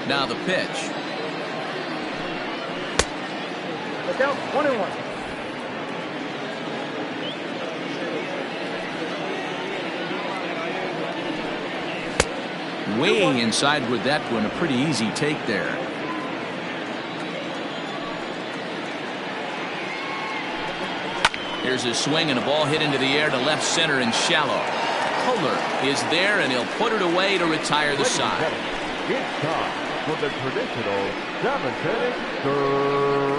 Now the pitch. Look out, 1-1. Way inside with that one. A pretty easy take there. Here's a swing and a ball hit into the air to left center and shallow. Kohler is there, and he'll put it away to retire the side. It's time for the traditional 7th stretch.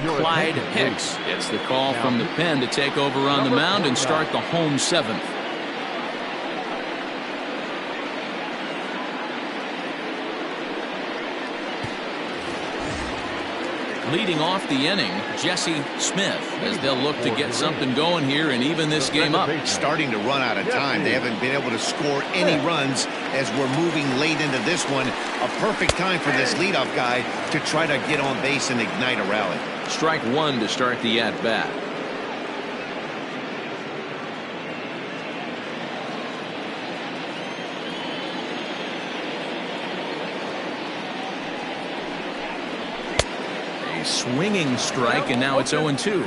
Clyde Hicks gets the call from the pen to take over on the mound and start the home 7th. Leading off the inning, Jesse Smith, as they'll look to get something going here and even this game up. Starting to run out of time. They haven't been able to score any runs as we're moving late into this one. A perfect time for this leadoff guy to try to get on base and ignite a rally. Strike 1 to start the at-bat. Swinging strike, and now it's 0-2.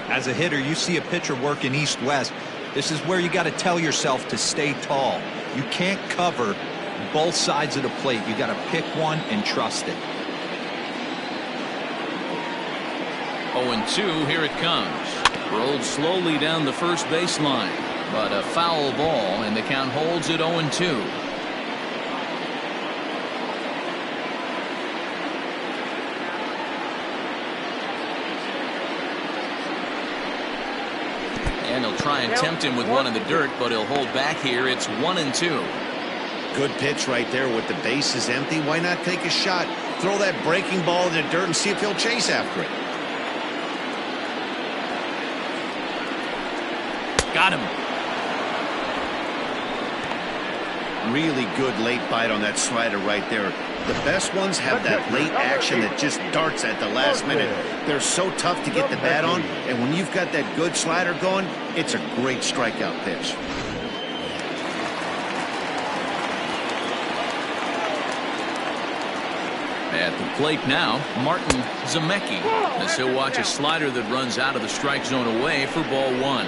As a hitter, you see a pitcher working east-west. This is where you got to tell yourself to stay tall. You can't cover both sides of the plate. You got to pick one and trust it. 0-2, here it comes. Rolled slowly down the first baseline, but a foul ball, and the count holds at 0-2. And he'll try and tempt him with one in the dirt, but he'll hold back here. It's 1-2. Good pitch right there with the bases empty. Why not take a shot? Throw that breaking ball in the dirt and see if he'll chase after it. Got him. Really good late bite on that slider right there. The best ones have that late action that just darts at the last minute. They're so tough to get the bat on, and when you've got that good slider going, it's a great strikeout pitch. At the plate now, Martin Zemecki, as he'll watch a slider that runs out of the strike zone away for ball 1.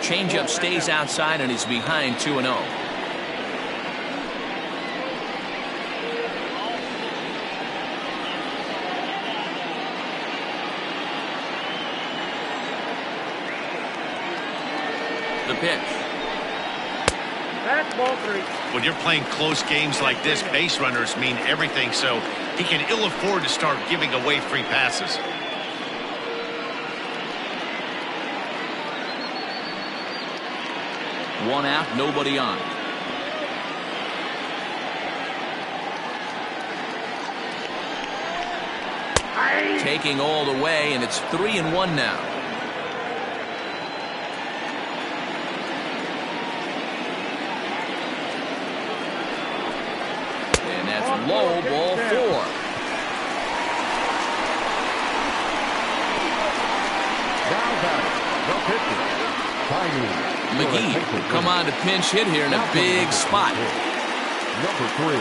Changeup stays outside and he's behind 2-0. The pitch. That's ball 3. When you're playing close games like this, base runners mean everything, so he can ill afford to start giving away free passes. One out, nobody on. Taking all the way, and it's 3-1 now. And that's low, ball 4. Now batting, the pitcher, McGee will come on to pinch hit here in a big spot. Number 3.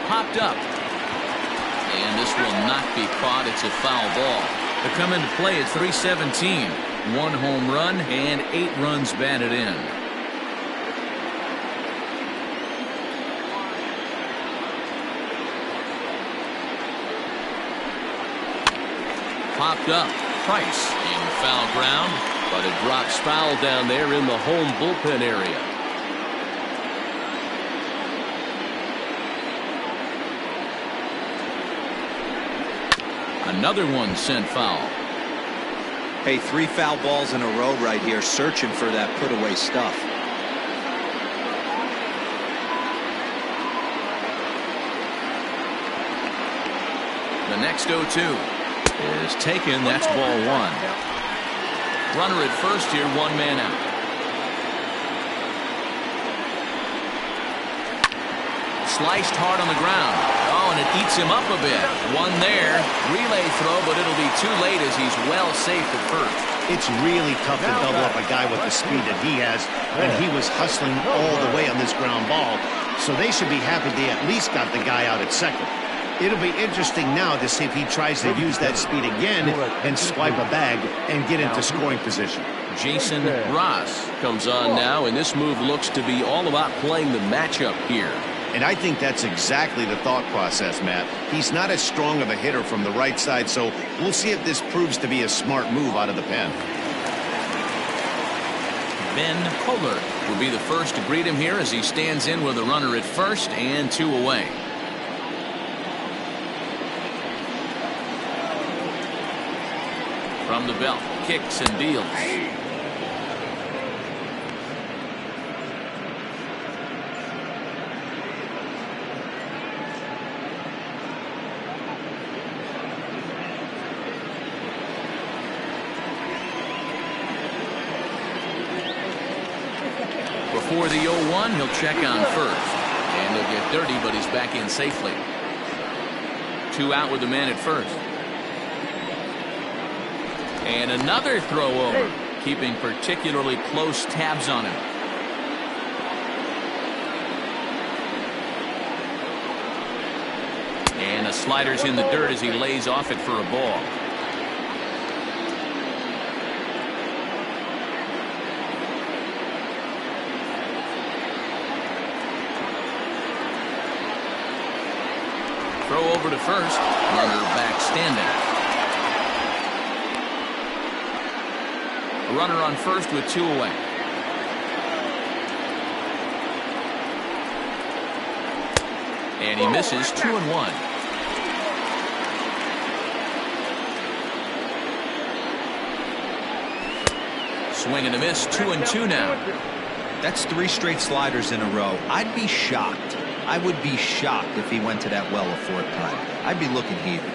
Popped up. And this will not be caught. It's a foul ball. To come into play at 3:17. 1 home run and 8 runs batted in. popped up. Price in foul ground, but it drops foul down there in the home bullpen area. Another one sent foul. Hey, 3 foul balls in a row right here, searching for that put-away stuff. The next 0-2 is taken. That's ball 1. Runner at first here, 1 man out. Sliced hard on the ground. Oh, and it eats him up a bit. One there. Relay throw, but it'll be too late as he's well safe at first. It's really tough to double up a guy with the speed that he has, and he was hustling all the way on this ground ball, so they should be happy they at least got the guy out at second. It'll be interesting now to see if he tries to use that speed again and swipe a bag and get into scoring position. Jason Ross comes on now, and this move looks to be all about playing the matchup here. And I think that's exactly the thought process, Matt. He's not as strong of a hitter from the right side, so we'll see if this proves to be a smart move out of the pen. Ben Kohler will be the first to greet him here as he stands in with a runner at first and 2 away. From the belt, kicks and deals. Before the 0-1, he'll check on first. And he'll get dirty, but he's back in safely. 2 out with the man at first. And another throw over, keeping particularly close tabs on him. And a slider's in the dirt as he lays off it for a ball. Throw over to first. Runner back standing. A runner on first with 2 away. And he misses. 2-1. Swing and a miss. 2-2 now. That's 3 straight sliders in a row. I'd be shocked. I would be shocked if he went to that well a 4th time. I'd be looking heated.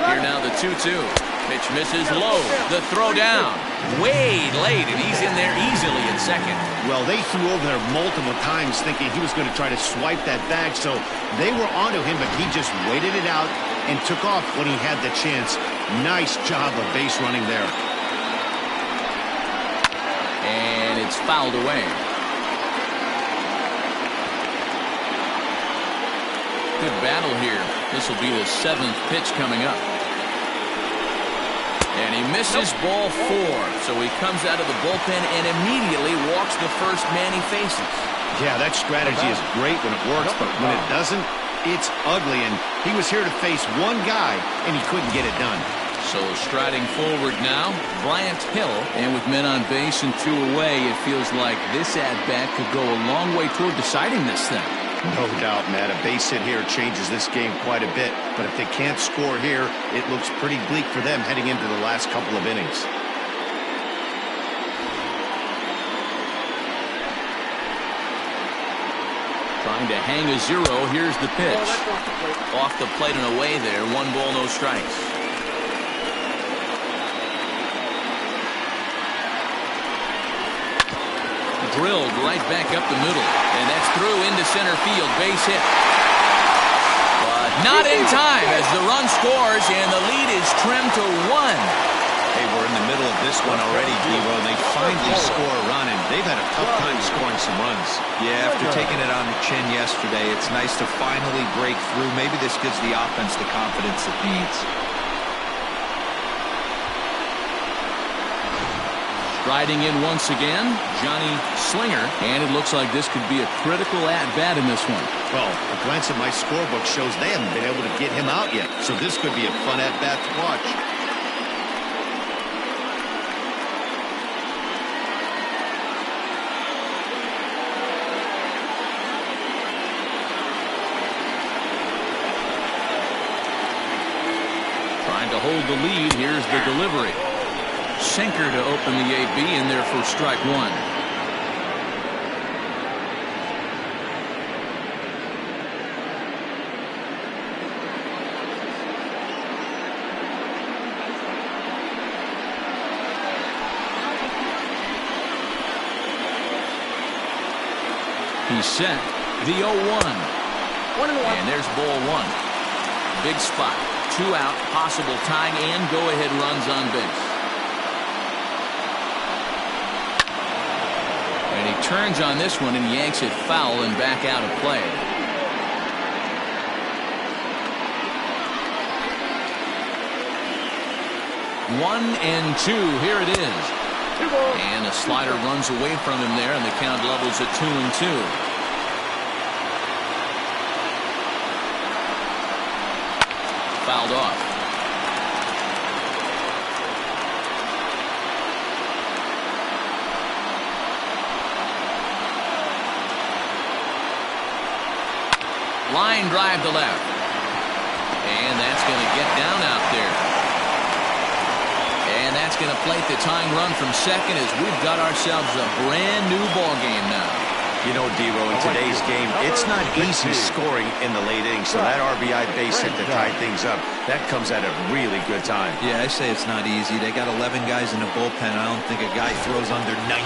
Here now the 2-2. Pitch misses low. The throw down. Way late, and he's in there easily at second. Well, they threw over there multiple times thinking he was going to try to swipe that bag, so they were onto him, but he just waited it out and took off when he had the chance. Nice job of base running there. And it's fouled away. Good battle here. This will be the 7th pitch coming up. And he misses ball 4. So he comes out of the bullpen and immediately walks the first man he faces. Yeah, that strategy is great when it works, but when it doesn't, it's ugly. And he was here to face one guy, and he couldn't get it done. So striding forward now, Bryant Hill. And with men on base and 2 away, it feels like this at-bat could go a long way toward deciding this thing. No doubt, Matt. A base hit here changes this game quite a bit. But if they can't score here, it looks pretty bleak for them heading into the last couple of innings. Trying to hang a 0. Here's the pitch. Off the plate and away there. 1 ball, no strikes. Drilled right back up the middle, and that's through into center field. Base hit, but not in time as the run scores and the lead is trimmed to 1. Hey, we're in the middle of this one already, Devo. They finally score a run, and they've had a tough time scoring some runs. Yeah, after taking it on the chin yesterday, it's nice to finally break through. Maybe this gives the offense the confidence it needs. Riding in once again, Johnny Slinger, and it looks like this could be a critical at-bat in this one. Well, a glance at my scorebook shows they haven't been able to get him out yet, so this could be a fun at-bat to watch. Trying to hold the lead. Here's the delivery. Sinker to open the AB, and there for strike one. He's set. The 0-1. 1-1. And there's ball one. Big spot. 2 out, possible tying and go-ahead runs on base. And he turns on this one and yanks it foul and back out of play. One and two. Here it is. And a slider runs away from him there, and the count levels at 2-2. Fouled off. Line drive to left. And that's going to get down out there. And that's going to plate the tying run from second as we've got ourselves a brand new ball game now. You know, D-Row, in today's game, it's not easy scoring in the late innings, so that RBI base hit to tie things up, that comes at a really good time. Yeah, I say it's not easy. They got 11 guys in the bullpen. I don't think a guy throws under 97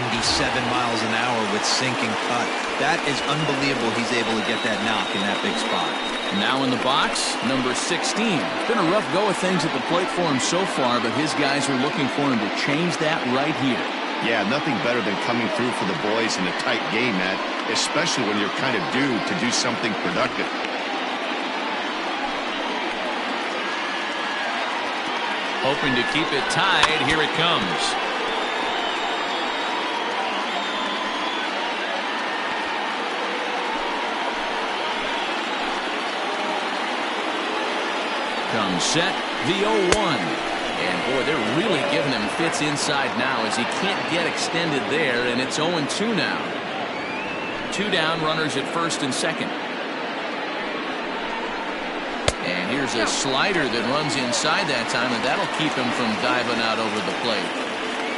miles an hour with sink and cut. That is unbelievable he's able to get that knock in that big spot. Now in the box, number 16. It's been a rough go of things at the plate for him so far, but his guys are looking for him to change that right here. Yeah, nothing better than coming through for the boys in a tight game, Matt, especially when you're kind of due to do something productive. Hoping to keep it tied. Here it comes. Comes set. The 0-1. And, boy, they're really giving him fits inside now as he can't get extended there, and it's 0-2 now. 2 down, runners at first and second. And here's a slider that runs inside that time, and that'll keep him from diving out over the plate.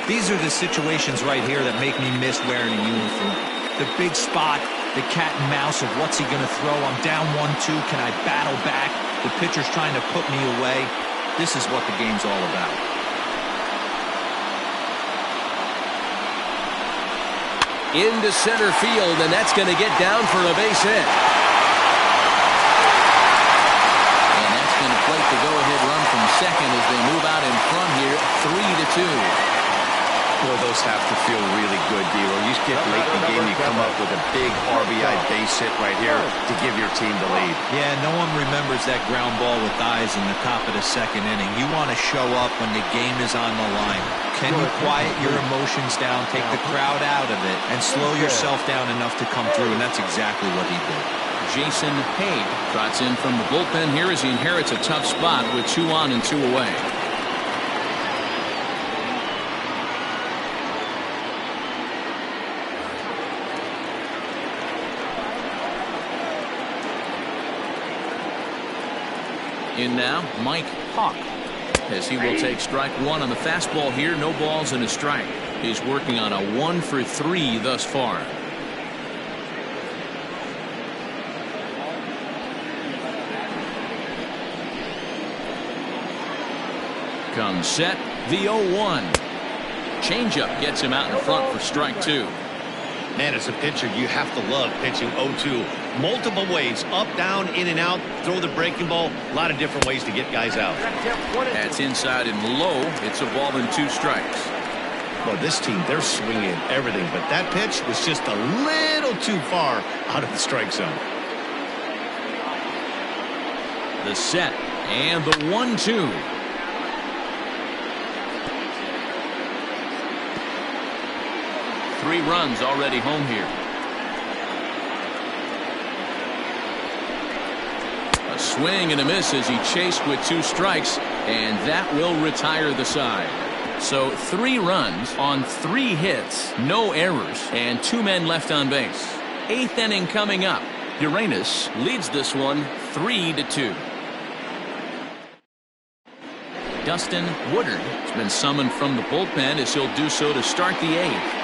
These are the situations right here that make me miss wearing a uniform. The big spot, the cat and mouse of what's he going to throw. I'm down 1-2. Can I battle back? The pitcher's trying to put me away. This is what the game's all about. Into center field, and that's going to get down for a base hit. And that's going to plate the go-ahead run from second as they move out in front here, 3-2. Boy, those have to feel really good, D-Row. You get late in the game, you come up with a big RBI base hit right here to give your team the lead. Yeah, no one remembers that ground ball with eyes in the top of the second inning. You want to show up when the game is on the line. Can you quiet your emotions down, take the crowd out of it, and slow yourself down enough to come through? And that's exactly what he did. Jason Haig trots in from the bullpen here as he inherits a tough spot with 2 on and 2 away. In now, Mike Hawk, as he will take strike one on the fastball here. No balls and a strike. He's working on a 1-for-3 thus far. Comes set. The 0-1. Changeup gets him out in front for strike 2. Man, as a pitcher, you have to love pitching 0-2. Multiple ways, up, down, in and out, throw the breaking ball. A lot of different ways to get guys out. That's inside and low. It's a ball and 2 strikes. Well, this team, they're swinging everything, but that pitch was just a little too far out of the strike zone. The set and the 1-2. 3 runs already home here. A swing and a miss as he chased with 2 strikes, and that will retire the side. So 3 runs on 3 hits, no errors, and 2 men left on base. 8th inning coming up. Uranus leads this one 3-2. Dustin Woodard has been summoned from the bullpen as he'll do so to start the 8th.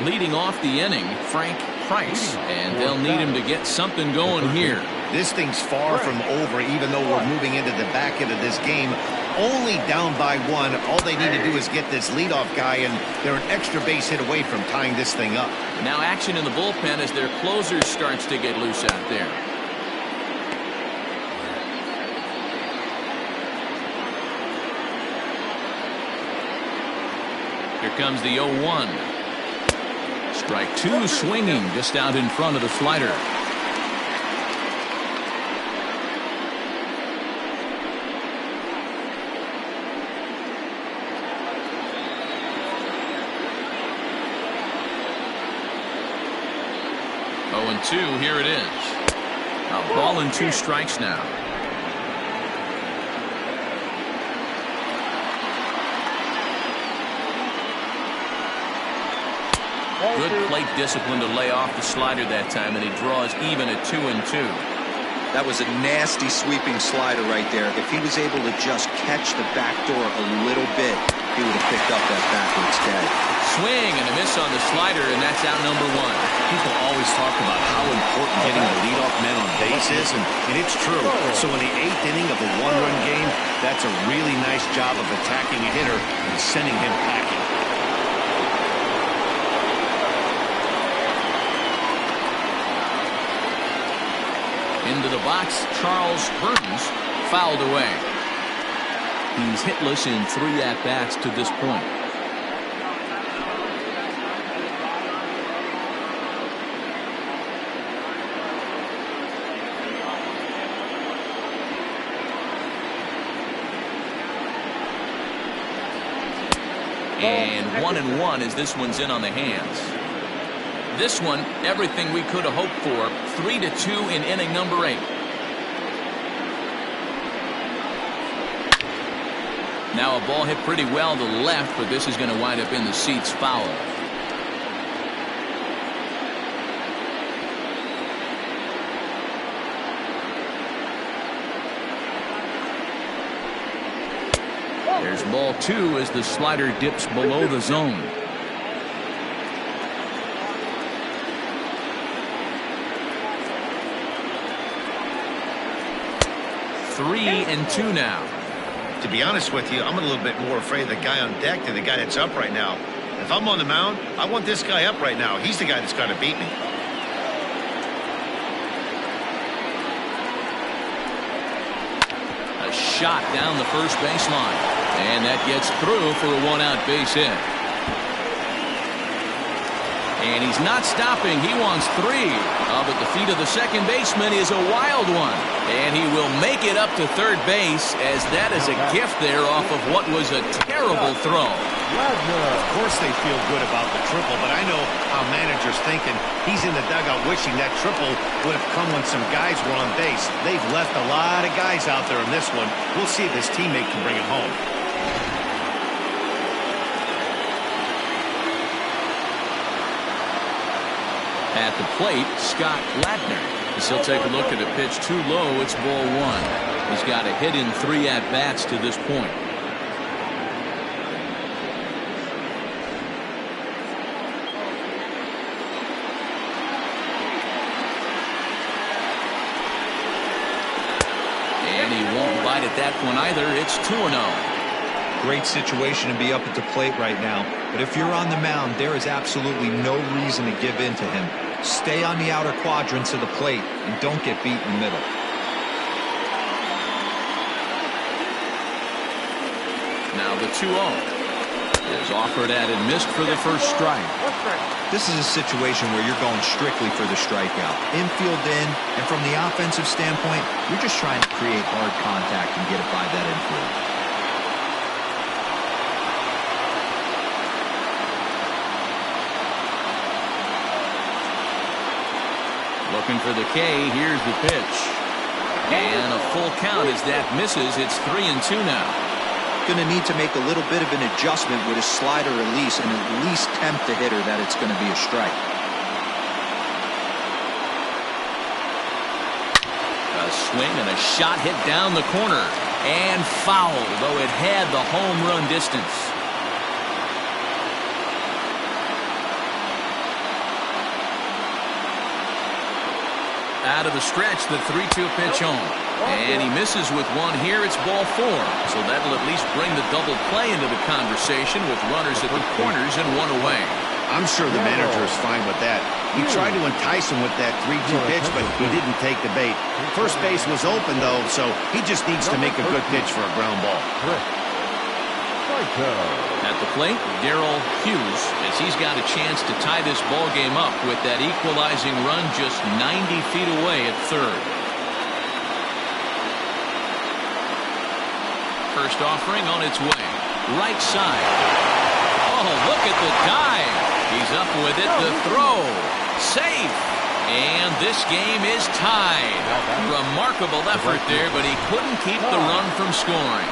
Leading off the inning, Frank Price, and they'll need him to get something going here. This thing's far from over, even though we're moving into the back end of this game. Only down by 1. All they need to do is get this leadoff guy, and they're an extra base hit away from tying this thing up. Now action in the bullpen as their closer starts to get loose out there. Here comes the 0-1. Strike 2 swinging just out in front of the slider. And 2, here it is. A ball and 2 strikes now. Good plate discipline to lay off the slider that time, and he draws even at 2-2. That was a nasty sweeping slider right there. If he was able to just catch the back door a little bit, he would have picked up that backwards tag. Swing and a miss on the slider, and that's out number 1. People always talk about how important getting the leadoff man on base is, and it's true. So in the 8th inning of a 1-run game, that's a really nice job of attacking a hitter and sending him packing. Into the box, Charles Burns fouled away. He's hitless in 3 at-bats to this point. And 1-1 as this one's in on the hands. This one, everything we could have hoped for. 3-2 in inning number 8. Now a ball hit pretty well to the left, but this is going to wind up in the seats foul. There's ball 2 as the slider dips below the zone. 3-2 now. To be honest with you, I'm a little bit more afraid of the guy on deck than the guy that's up right now. If I'm on the mound, I want this guy up right now. He's the guy that's got to beat me. A shot down the first baseline, and that gets through for a 1-out base hit. And he's not stopping. He wants 3. But the feet of the second baseman is a wild one. And he will make it up to third base, as that is a gift there off of what was a terrible throw. Of course they feel good about the triple, but I know how manager's thinking. He's in the dugout wishing that triple would have come when some guys were on base. They've left a lot of guys out there in this one. We'll see if his teammate can bring it home. At the plate, Scott Ladner. As he'll take a look at a pitch too low. It's ball 1. He's got a hit in 3 at-bats to this point. And he won't bite at that one either. It's 2-0. Great situation to be up at the plate right now. But if you're on the mound, there is absolutely no reason to give in to him. Stay on the outer quadrants of the plate and don't get beat in the middle. Now the 2-0. is offered at and missed for the first strike. This is a situation where you're going strictly for the strikeout. Infield in, and from the offensive standpoint, you're just trying to create hard contact and get it by that infield. Looking for the K. Here's the pitch. And a full count as that misses. It's 3-2 now. Going to need to make a little bit of an adjustment with his slider release and at least tempt the hitter that it's going to be a strike. A swing and a shot hit down the corner. And foul, though it had the home run distance. Out of the stretch, the 3-2 pitch home. And he misses with one here. It's ball 4. So that'll at least bring the double play into the conversation with runners at the corners and one away. I'm sure the manager is fine with that. He tried to entice him with that 3-2 pitch, but he didn't take the bait. First base was open, though, so he just needs to make a good pitch for a ground ball. At the plate, Darrell Hughes, as he's got a chance to tie this ball game up with that equalizing run just 90 feet away at third. First offering on its way. Right side. Oh, look at the dive. He's up with it. The throw. Safe. And this game is tied. Remarkable effort there, but he couldn't keep the run from scoring.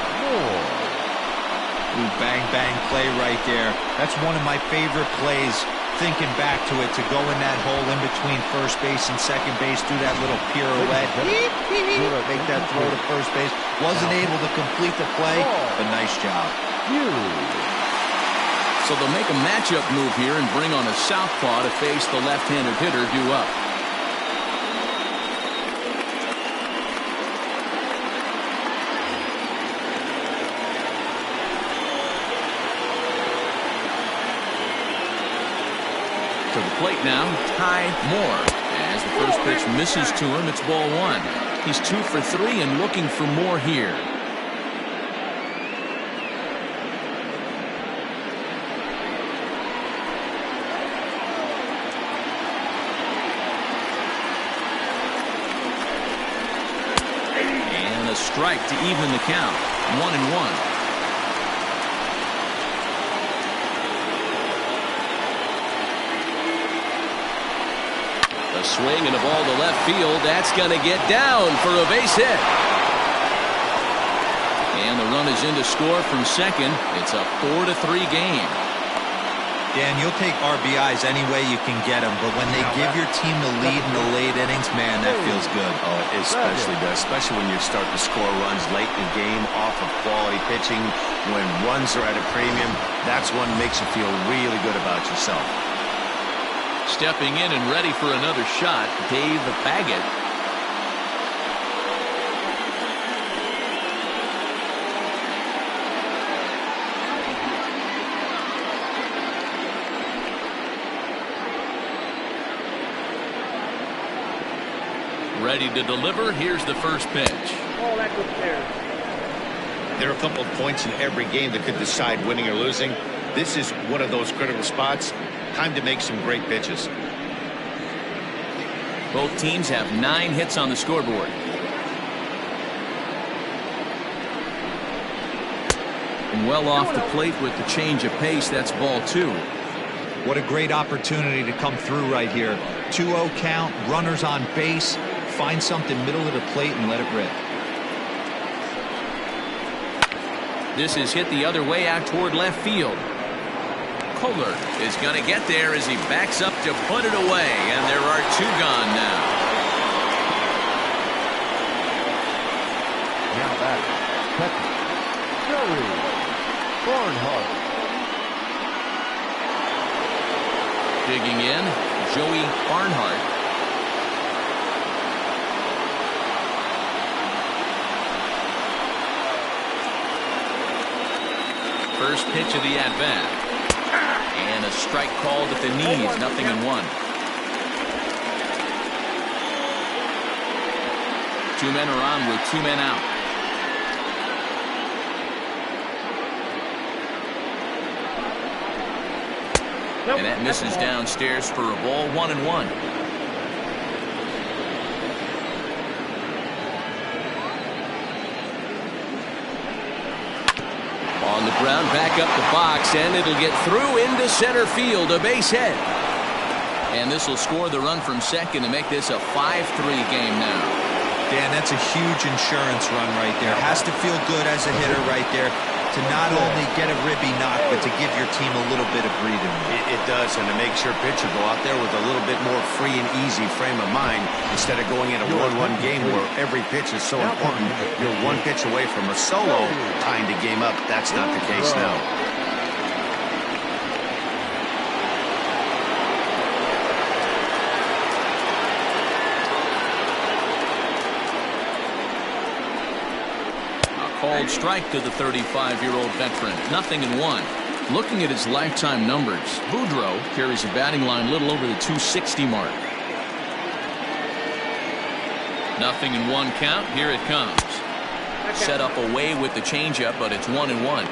Ooh, bang, bang play right there. That's one of my favorite plays, thinking back to it, to go in that hole in between first base and second base, do that little pirouette, make that throw to first base. Wasn't able to complete the play, but nice job. So they'll make a matchup move here and bring on a southpaw to face the left-handed hitter due up. To the plate now, Ty Moore. As the first pitch misses to him, it's ball 1. He's 2 for 3 and looking for more here. And a strike to even the count. 1-1. A swing and a ball to left field. That's going to get down for a base hit. And the run is in to score from second. It's a 4-3 game. Dan, you'll take RBIs any way you can get them, but when they give your team the lead in the late innings, man, that feels good. Oh, it especially does, especially when you start to score runs late in the game off of quality pitching. When runs are at a premium, that's what makes you feel really good about yourself. Stepping in and ready for another shot, Dave Baggett. Ready to deliver. Here's the first pitch. Oh, that goes there. There are a couple of points in every game that could decide winning or losing. This is one of those critical spots. Time to make some great pitches. Both teams have 9 hits on the scoreboard. And well off the plate with the change of pace. That's ball 2. What a great opportunity to come through right here. 2-0 count, runners on base. Find something middle of the plate and let it rip. This is hit the other way out toward left field. Kohler is going to get there as he backs up to put it away, and there are 2 gone now. Now back, catcher, Joey Barnhart. Digging in, Joey Barnhart. First pitch of the at-bat. And a strike called at the knees. 0-1. 2 men are on with 2 men out. And that misses downstairs for a ball, 1-1. On the ground, back up the box, and it'll get through into center field, a base hit. And this will score the run from second to make this a 5-3 game now. Dan, that's a huge insurance run right there. Has to feel good as a hitter right there to not only get a ribby knock, but to give your team a little bit of breathing room. It does, and to make sure pitcher go out there with a little bit more free and easy frame of mind instead of going in a one-run game where every pitch is so important. You're one pitch away from a solo tying the game up. That's not the case now. Called strike to the 35-year-old veteran. 0-1. Looking at his lifetime numbers, Boudreau carries a batting line little over the 260 mark. 0-1 count. Here it comes. Set up away with the changeup, but it's 1-1.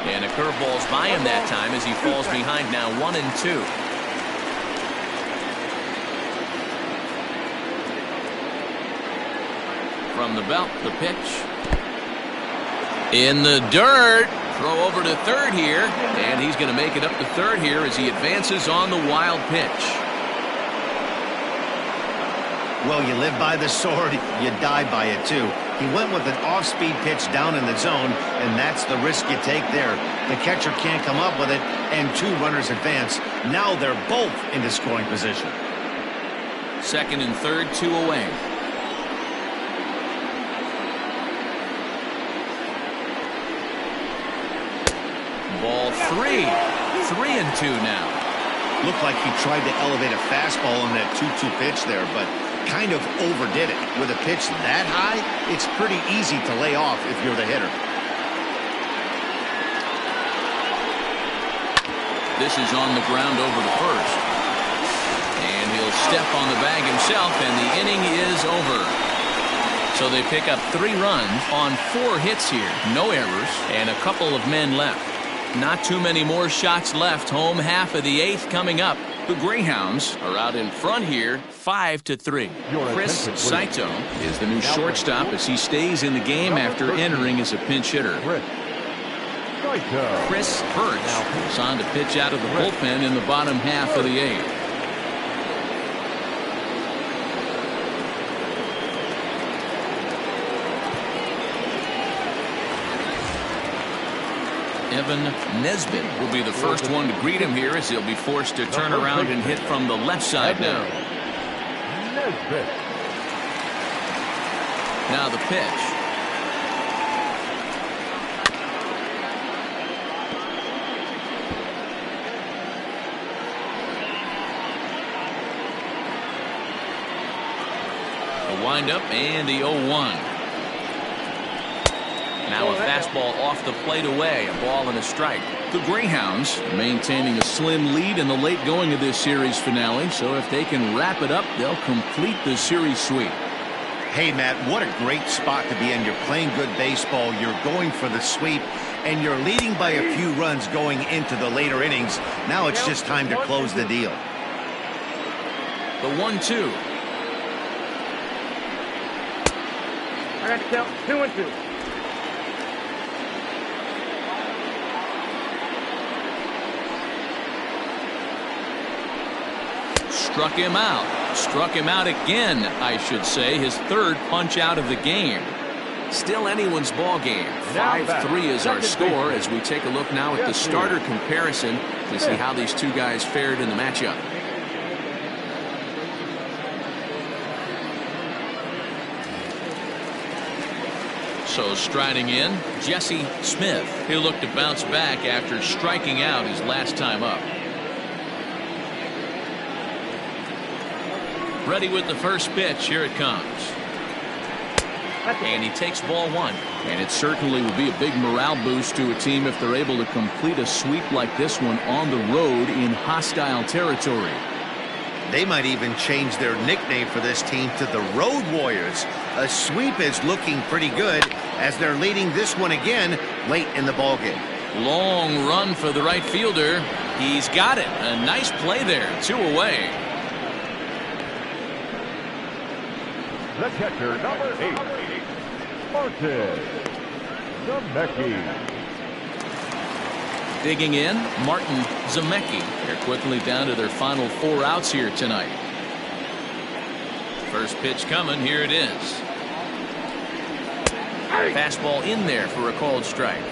And a curveball's by him that time as he falls behind now 1-2. From the belt, the pitch. In the dirt. Throw over to third here. And he's going to make it up to third here as he advances on the wild pitch. Well, you live by the sword, you die by it too. He went with an off-speed pitch down in the zone, and that's the risk you take there. The catcher can't come up with it, and two runners advance. Now they're both into scoring position. Second and third, 2 away. Ball 3. 3-2 now. Looked like he tried to elevate a fastball on that 2-2 pitch there, but kind of overdid it. With a pitch that high, it's pretty easy to lay off if you're the hitter. This is on the ground over to first. And he'll step on the bag himself, and the inning is over. So they pick up 3 runs on 4 hits here. No errors, and a couple of men left. Not too many more shots left. Home half of the 8th coming up. The Greyhounds are out in front here, 5-3. Chris Saito is the new shortstop as he stays in the game after entering as a pinch hitter. Chris Birch is on to pitch out of the bullpen in the bottom half of the 8th. Evan Nesbitt will be the first one to greet him here as he'll be forced to turn around and hit from the left side now. Now the pitch. The windup and the 0-1. Now a fastball off the plate away, a ball and a strike. The Greyhounds maintaining a slim lead in the late going of this series finale, so if they can wrap it up, they'll complete the series sweep. Hey, Matt, what a great spot to be in. You're playing good baseball, you're going for the sweep, and you're leading by a few runs going into the later innings. Now it's just time to close the deal. The 1-2. I got to count 2-2. Struck him out. Struck him out again, I should say. His third punch out of the game. Still anyone's ball game. 5-3 is our score as we take a look now at the starter comparison to see how these two guys fared in the matchup. So striding in, Jesse Smith. He'll look to bounce back after striking out his last time up. Ready with the first pitch. Here it comes. And he takes ball 1. And it certainly will be a big morale boost to a team if they're able to complete a sweep like this one on the road in hostile territory. They might even change their nickname for this team to the Road Warriors. A sweep is looking pretty good as they're leading this one again late in the ballgame. Long run for the right fielder. He's got it. A nice play there. 2 away. The catcher, number 8, Martin Zemecki. Digging in, Martin Zemecki. They're quickly down to their final 4 outs here tonight. First pitch coming. Here it is. Fastball in there for a called strike.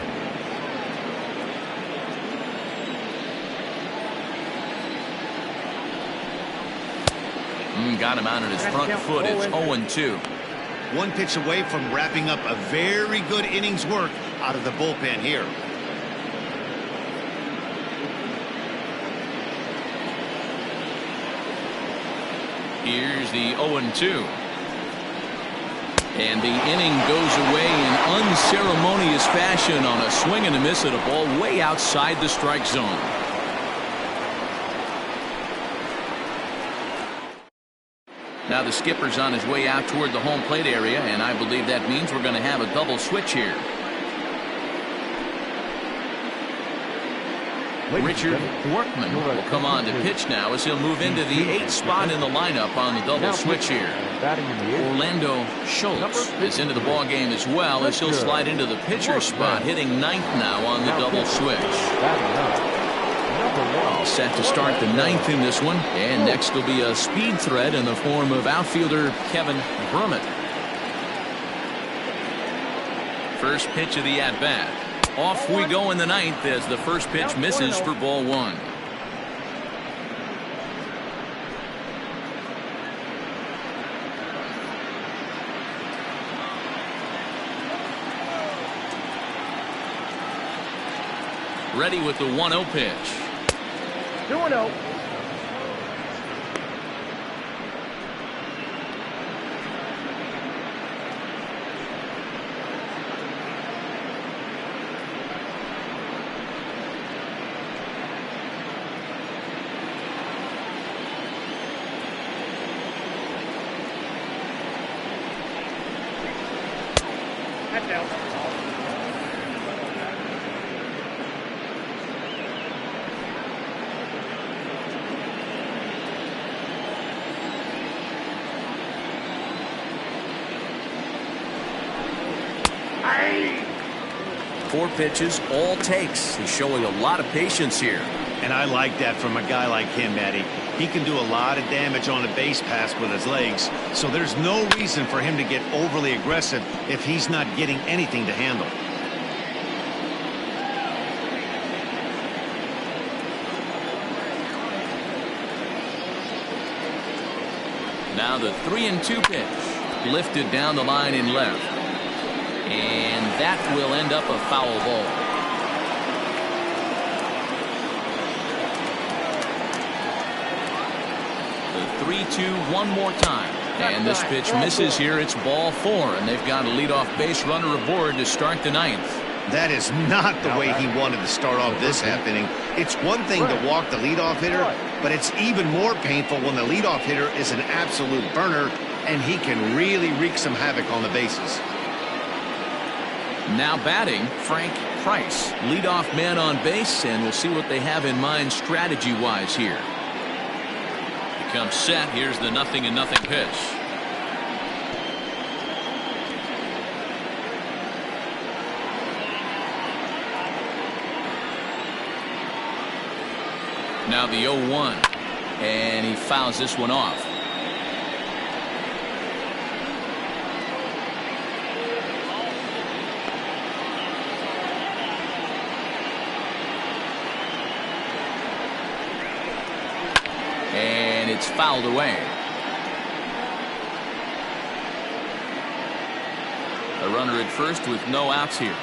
Got him out on his front foot. It's 0-2. One pitch away from wrapping up a very good innings work out of the bullpen here. Here's the 0-2. And the inning goes away in unceremonious fashion on a swing and a miss at a ball way outside the strike zone. Now the skipper's on his way out toward the home plate area, and I believe that means we're going to have a double switch here. Richard Workman will come on to pitch now as he'll move into the 8th spot in the lineup on the double switch here. Orlando Schultz is into the ball game as well as he'll slide into the pitcher spot, hitting 9th now on the double switch. All set to start the 9th in this one, and next will be a speed threat in the form of outfielder Kevin Brummett. First pitch of the at-bat. Off we go in the 9th as the first pitch misses for ball 1. Ready with the 1-0 pitch. 2-0. That's out. Four pitches, all takes. He's showing a lot of patience here. And I like that from a guy like him, Matty. He can do a lot of damage on a base pass with his legs, so there's no reason for him to get overly aggressive if he's not getting anything to handle. Now the 3-2 pitch, lifted down the line in left, and that will end up a foul ball. The 3-2 one more time, and this pitch misses here. It's ball 4, and they've got a leadoff base runner aboard to start the 9th. That is not the way he wanted to start off this half inning. It's one thing to walk the leadoff hitter, but it's even more painful when the leadoff hitter is an absolute burner, and he can really wreak some havoc on the bases. Now batting, Frank Price, leadoff man on base, and we'll see what they have in mind strategy-wise here. He comes set. Here's the 0-0 pitch. Now the 0-1, and he fouls this one off. And it's fouled away. A runner at first with no outs here.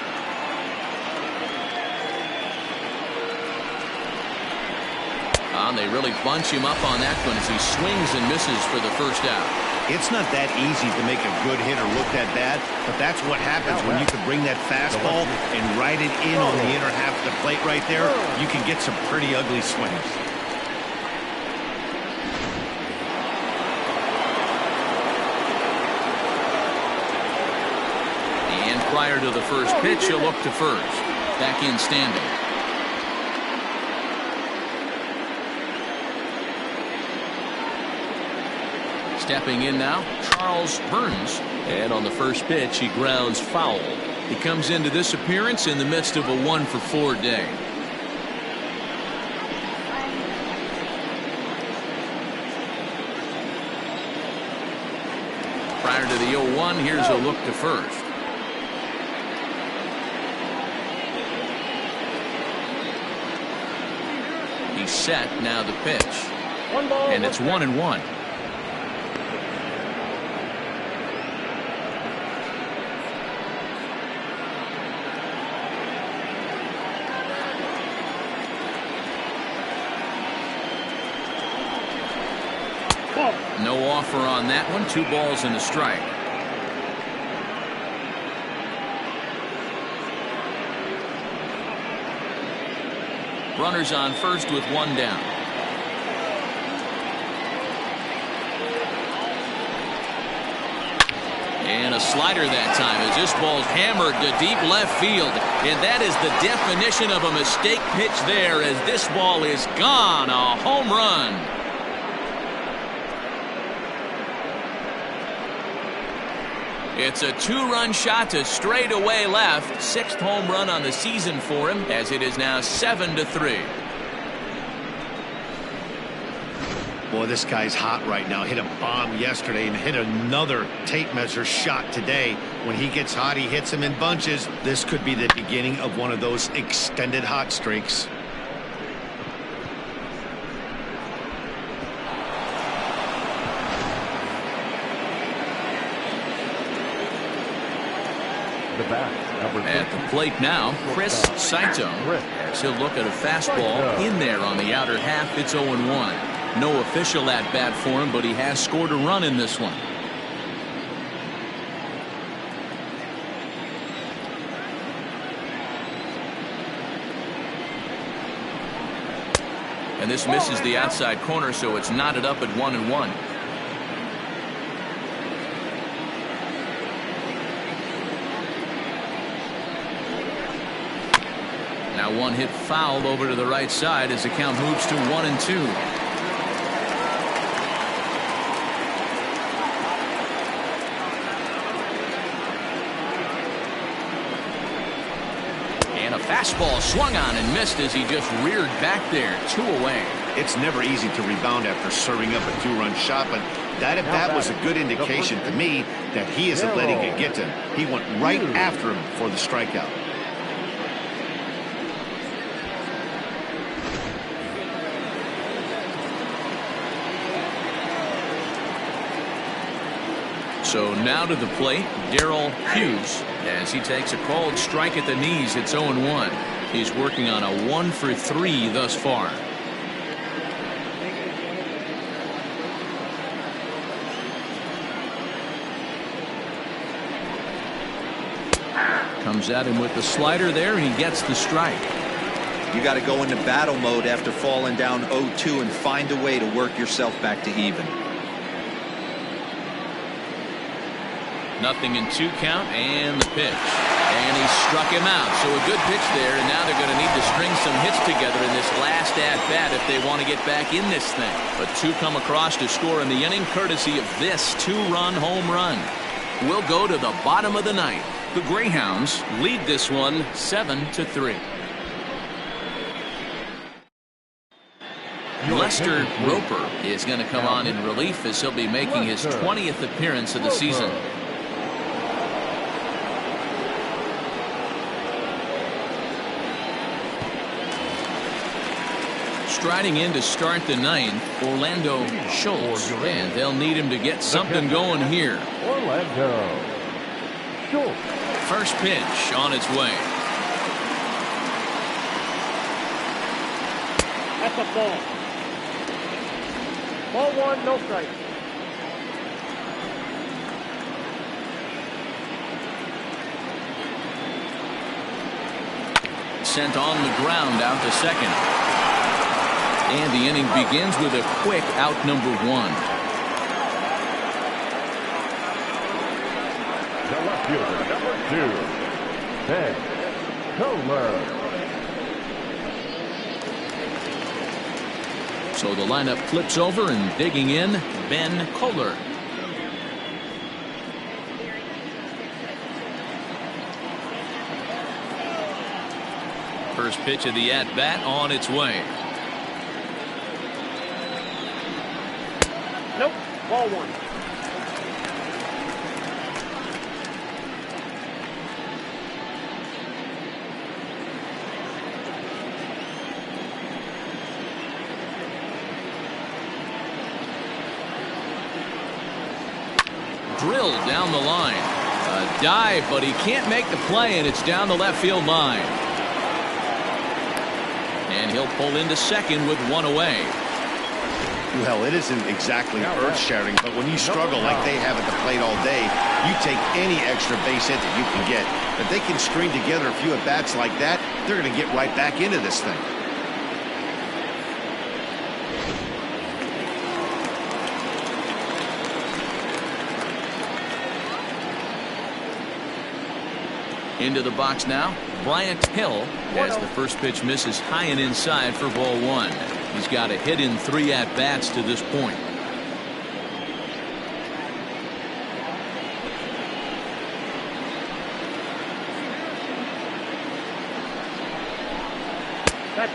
And they really bunch him up on that one as he swings and misses for the first out. It's not that easy to make a good hitter look that bad, but that's what happens when you can bring that fastball and ride it in on the inner half of the plate right there. You can get some pretty ugly swings. Prior to the first pitch, he'll look to first. Back in standing. Stepping in now, Charles Burns. And on the first pitch, he grounds foul. He comes into this appearance in the midst of a 1-for-4 day. Prior to the 0-1, here's a look to first. He's set, now the pitch. And it's 1-1. No offer on that one. 2 balls and a strike. Runners on first with 1 down. And a slider that time as this ball's hammered to deep left field. And that is the definition of a mistake pitch there as this ball is gone. A home run. It's a 2-run shot to straightaway left. 6th home run on the season for him as it is now 7-3. Boy, this guy's hot right now. Hit a bomb yesterday and hit another tape measure shot today. When he gets hot, he hits them in bunches. This could be the beginning of one of those extended hot streaks. At the plate now, Chris Saito, as he'll look at a fastball in there on the outer half. It's 0-1. No official at bat for him, but he has scored a run in this one. And this misses the outside corner, so it's knotted up at 1-1. Now 1 hit foul over to the right side as the count moves to 1-2. And a fastball swung on and missed as he just reared back there. 2 away. It's never easy to rebound after serving up a 2-run shot, but that at bat was a good indication to me that he isn't letting it get to him. He went right after him for the strikeout. So now to the plate, Darrell Hughes, as he takes a called strike at the knees. It's 0-1. He's working on a 1-for-3 thus far. Comes at him with the slider there, and he gets the strike. You got to go into battle mode after falling down 0-2 and find a way to work yourself back to even. 0-2 count and the pitch. And he struck him out. So a good pitch there, and now they're going to need to string some hits together in this last at-bat if they want to get back in this thing. But 2 come across to score in the inning courtesy of this 2-run home run. We'll go to the bottom of the 9th. The Greyhounds lead this one 7-3. Lester Roper is going to come on in relief as he'll be making his 20th appearance of the season. Striding in to start the 9th, Orlando Schultz, and they'll need him to get something going here. Orlando Schultz. First pitch on its way. That's a ball. Ball 1, no strike. Sent on the ground out to second. And the inning begins with a quick out number 1. fielder, number 2, Ben Kohler. So the lineup flips over, and digging in, Ben Kohler. First pitch of the at-bat on its way. Nope. Ball 1. Drilled down the line. A dive, but he can't make the play, and it's down the left field line. And he'll pull into second with 1 away. Well, it isn't exactly earth-shattering, but when you struggle like they have at the plate all day, you take any extra base hit that you can get. If they can string together a few at-bats like that, they're going to get right back into this thing. Into the box now, Bryant Hill, as the first pitch misses high and inside for ball 1. He's got a hit in 3 at-bats to this point.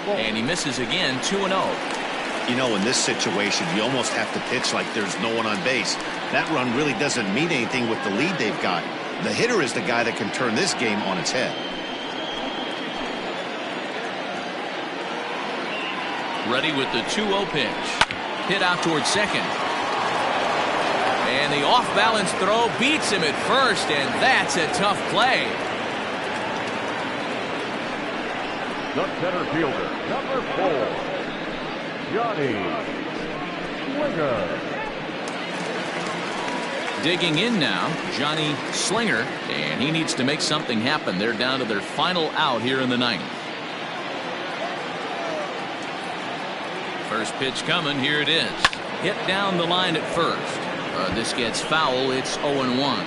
And he misses again, 2-0. You know, in this situation, you almost have to pitch like there's no one on base. That run really doesn't mean anything with the lead they've got. The hitter is the guy that can turn this game on its head. Ready with the 2-0 pitch. Hit out towards second. And the off-balance throw beats him at first, and that's a tough play. The center fielder, number 4, Johnny Slinger. Digging in now, Johnny Slinger, and he needs to make something happen. They're down to their final out here in the 9th. First pitch coming, here it is. Hit down the line at first. This gets foul, it's 0-1.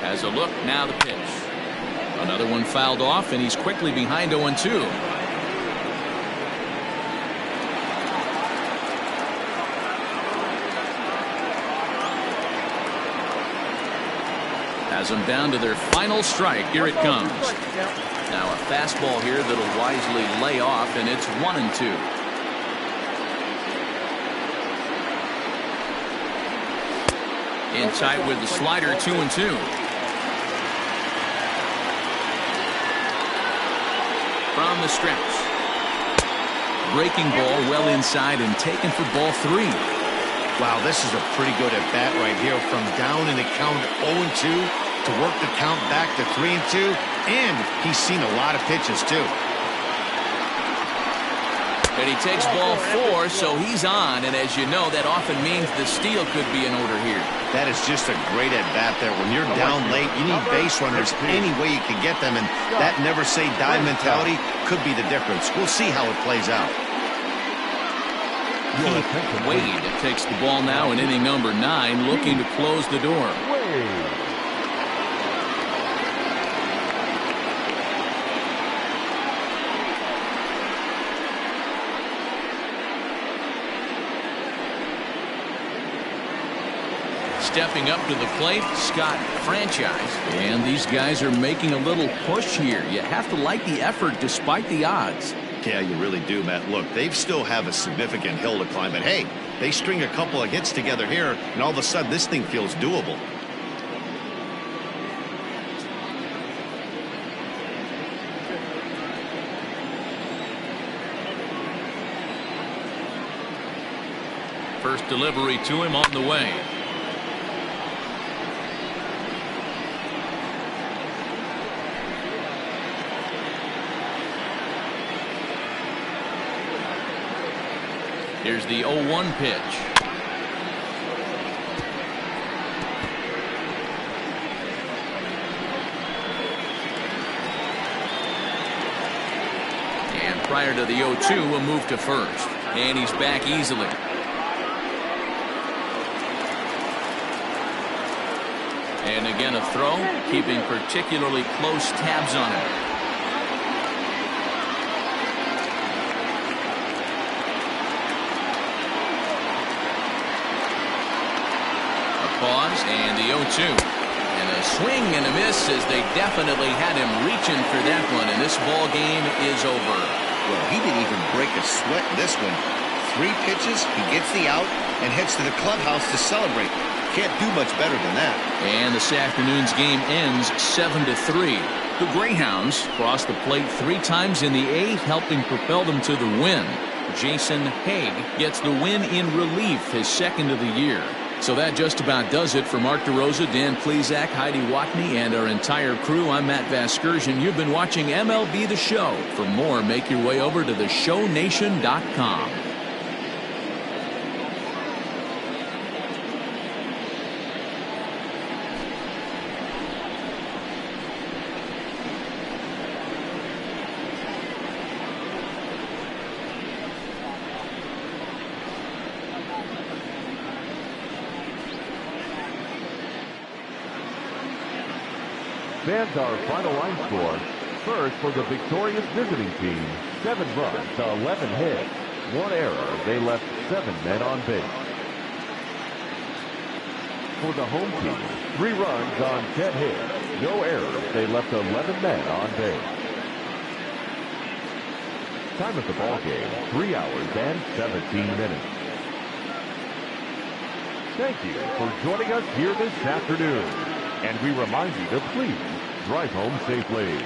Has a look, now the pitch. Another one fouled off, and he's quickly behind 0-2. Has them down to their final strike. Here it comes. Now a fastball here that'll wisely lay off, and it's 1-2. In tight with the slider, 2-2. From the stretch. Breaking ball well inside and taken for ball 3. Wow, this is a pretty good at-bat right here. From down in the count 0-2 to work the count back to 3-2. And he's seen a lot of pitches, too. And he takes ball 4, so he's on. And as you know, that often means the steal could be in order here. That is just a great at-bat there. When you're down late, you need base runners any way you can get them. And that never-say-die mentality could be the difference. We'll see how it plays out. Wade takes the ball now in inning number 9, looking to close the door. Stepping up to the plate, Scott Franchise. And these guys are making a little push here. You have to like the effort despite the odds. Yeah, you really do, Matt. Look, they still have a significant hill to climb, but hey, they string a couple of hits together here, and all of a sudden this thing feels doable. First delivery to him on the way. Here's the 0-1 pitch. And prior to the 0-2, a move to first. And he's back easily. And again a throw, keeping particularly close tabs on it. A pause and the 0-2. And a swing and a miss as they definitely had him reaching for that one. And this ball game is over. Well, he didn't even break a sweat in this one. 3 pitches, he gets the out and heads to the clubhouse to celebrate. Can't do much better than that. And this afternoon's game ends 7-3. The Greyhounds crossed the plate 3 times in the 8th, helping propel them to the win. Jason Haig gets the win in relief, his 2nd of the year. So that just about does it for Mark DeRosa, Dan Plesac, Heidi Watney, and our entire crew. I'm Matt Vasgersian. You've been watching MLB The Show. For more, make your way over to theshownation.com. Fans, our final line score. First, for the victorious visiting team, 7 runs to 11 hits. 1 error. They left 7 men on base. For the home team, 3 runs on 10 hits. No errors. They left 11 men on base. Time of the ball game, 3 hours and 17 minutes. Thank you for joining us here this afternoon. And we remind you to please drive home safely.